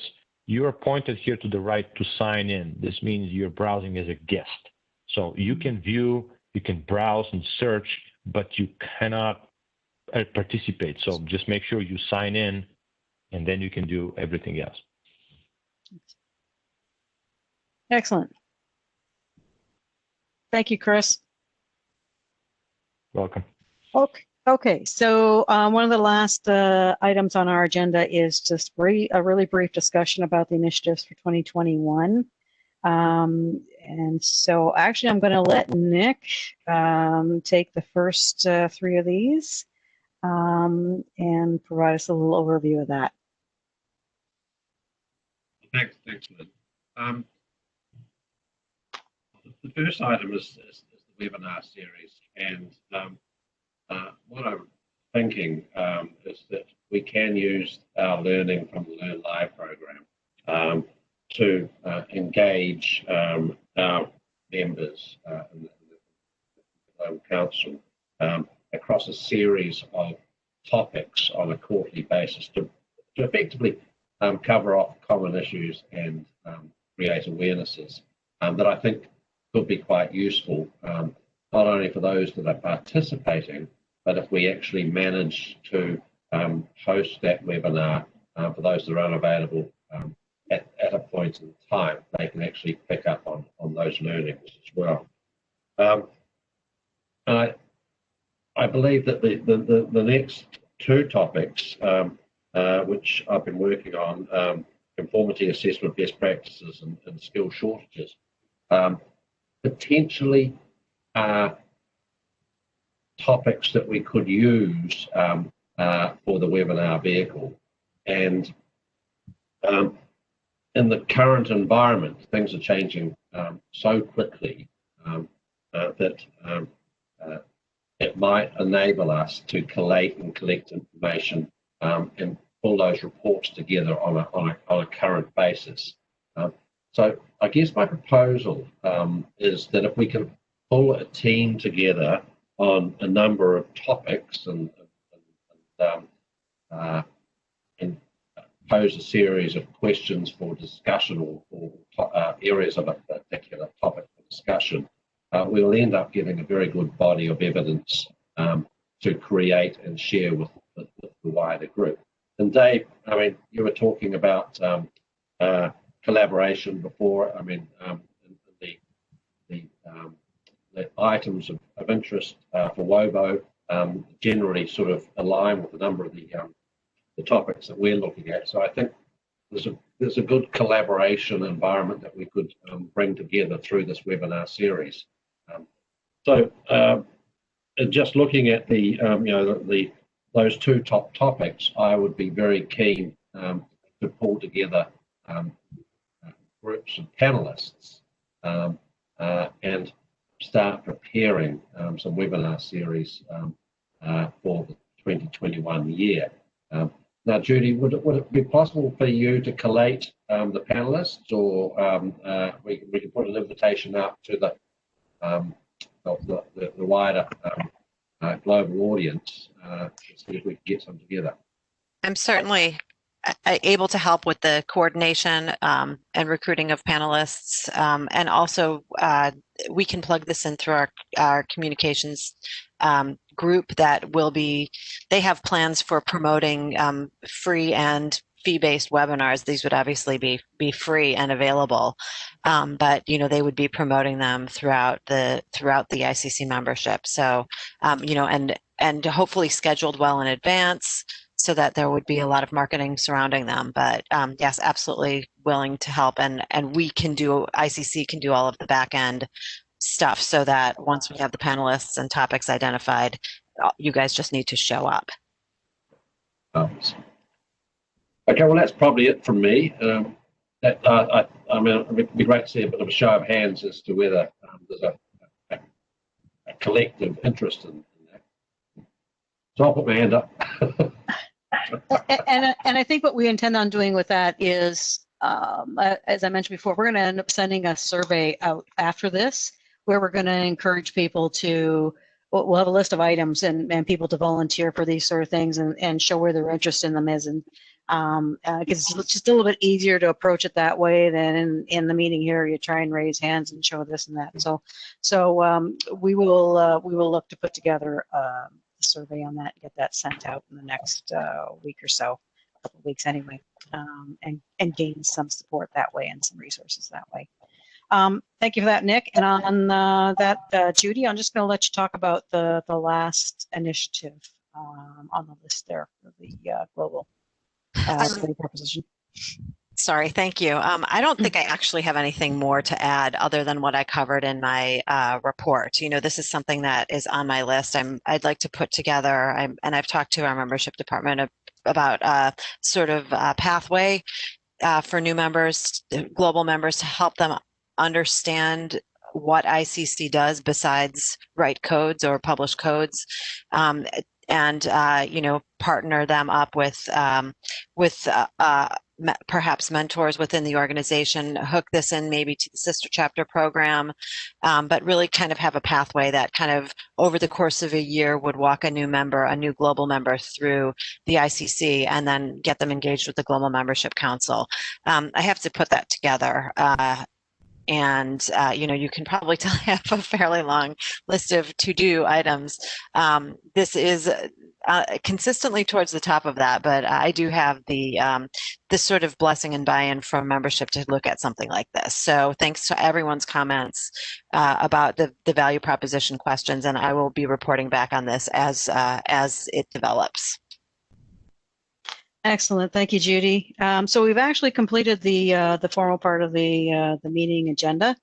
[SPEAKER 12] you are pointed here to the right to sign in. This means you're browsing as a guest. So you can view, you can browse and search, but you cannot participate. So just make sure you sign in, and then you can do everything else.
[SPEAKER 1] Excellent. Thank you, Chris.
[SPEAKER 12] Welcome.
[SPEAKER 1] Okay. So one of the last items on our agenda is just a really brief discussion about the initiatives for 2021. And so actually, I'm going to let Nick take the first 3 of these and provide us a little overview of that.
[SPEAKER 5] Thanks, Lynn. first item is the webinar series, and what I'm thinking is that we can use our learning from the Learn Live program to engage our members in the Global Council across a series of topics on a quarterly basis to effectively cover off common issues and create awarenesses that I think could be quite useful, not only for those that are participating, but if we actually manage to host that webinar for those that are unavailable at a point in time, they can actually pick up on those learnings as well. I believe that the next two topics, which I've been working on, conformity assessment, best practices, and skill shortages, potentially are topics that we could use for the webinar vehicle. And in the current environment, things are changing so quickly that it might enable us to collate and collect information and pull those reports together on a current basis. So I guess my proposal is that if we can pull a team together on a number of topics and pose a series of questions for discussion or areas of a particular topic for discussion, we will end up getting a very good body of evidence to create and share with the wider group. And Dave, I mean, you were talking about collaboration before. I mean, the items of interest for WOBO generally sort of align with a number of the topics that we're looking at. So I think there's a good collaboration environment that we could bring together through this webinar series. So just looking at those two top topics, I would be very keen to pull together groups of panelists and start preparing some webinar series for the 2021 year. Now, Judy, would it be possible for you to collate the panelists, or we can put an invitation out to the wider global audience to see if we can get some together?
[SPEAKER 2] I'm certainly able to help with the coordination and recruiting of panelists, and also we can plug this in through our communications group that will be, they have plans for promoting free and fee-based webinars. These would obviously be free and available, but they would be promoting them throughout the ICC membership. So and hopefully scheduled well in advance, so that there would be a lot of marketing surrounding them. But yes, absolutely willing to help, and ICC can do all of the back end stuff, so that once we have the panelists and topics identified, you guys just need to show up.
[SPEAKER 5] Okay, well, that's probably it from me. I mean, it'd be great to see a bit of a show of hands as to whether there's a collective interest in that. So I'll put my hand up.
[SPEAKER 1] and I think what we intend on doing with that is, as I mentioned before, we're going to end up sending a survey out after this, where we're going to encourage people to, we'll have a list of items and people to volunteer for these sort of things and show where their interest in them is. And because it's just a little bit easier to approach it that way than in the meeting here, you try and raise hands and show this and that. So we will look to put together a survey on that and get that sent out in the next week or so, a couple of weeks anyway, and gain some support that way and some resources that way. Thank you for that, Nick. And on that, Judy, I'm just going to let you talk about the last initiative on the list there for the global proposition.
[SPEAKER 2] Sorry, thank you. I don't think I actually have anything more to add other than what I covered in my report. This is something that is on my list. I'd like to put together, and I've talked to our membership department about a sort of pathway for new members, global members, to help them understand what ICC does besides write codes or publish codes, and you know, partner them up with perhaps mentors within the organization, hook this in maybe to the sister chapter program, but really kind of have a pathway that kind of over the course of a year would walk a new member, a new global member through the ICC, and then get them engaged with the Global Membership Council. I have to put that together. And you know, you can probably tell I have a fairly long list of to-do items. This is consistently towards the top of that, but I do have the this sort of blessing and buy-in from membership to look at something like this. So thanks to everyone's comments about the value proposition questions, and I will be reporting back on this as it develops.
[SPEAKER 1] Excellent. Thank you, Judy. So we've actually completed the formal part of the meeting agenda.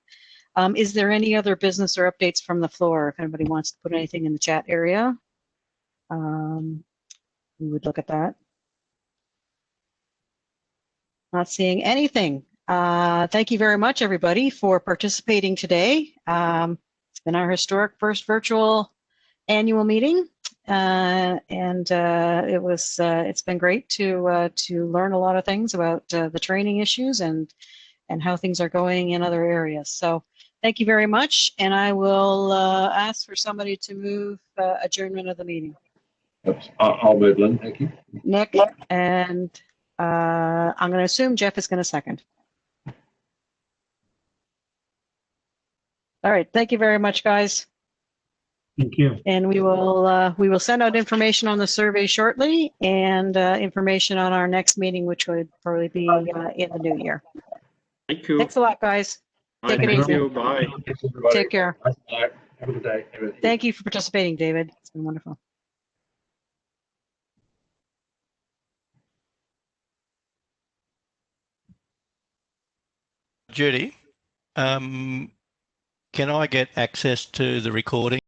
[SPEAKER 1] Is there any other business or updates from the floor? If anybody wants to put anything in the chat area, we would look at that. Not seeing anything. Thank you very much, everybody, for participating today. It's been our historic first virtual annual meeting. It's been great to learn a lot of things about the training issues and how things are going in other areas. So thank you very much, and I will ask for somebody to move adjournment of the meeting.
[SPEAKER 5] I'll move, Lynn. Thank you.
[SPEAKER 1] Nick, and I'm going to assume Jeff is going to second. All right. Thank you very much, guys.
[SPEAKER 6] Thank you.
[SPEAKER 1] And we will send out information on the survey shortly, and information on our next meeting, which would probably be in the new year.
[SPEAKER 8] Thank you.
[SPEAKER 1] Thanks a lot, guys. Take it
[SPEAKER 8] Thank
[SPEAKER 1] easy.
[SPEAKER 8] you. Bye.
[SPEAKER 1] Take care.
[SPEAKER 5] Bye. Have a good day.
[SPEAKER 1] Thank you for participating, David. It's been wonderful.
[SPEAKER 7] Judy, can I get access to the recording?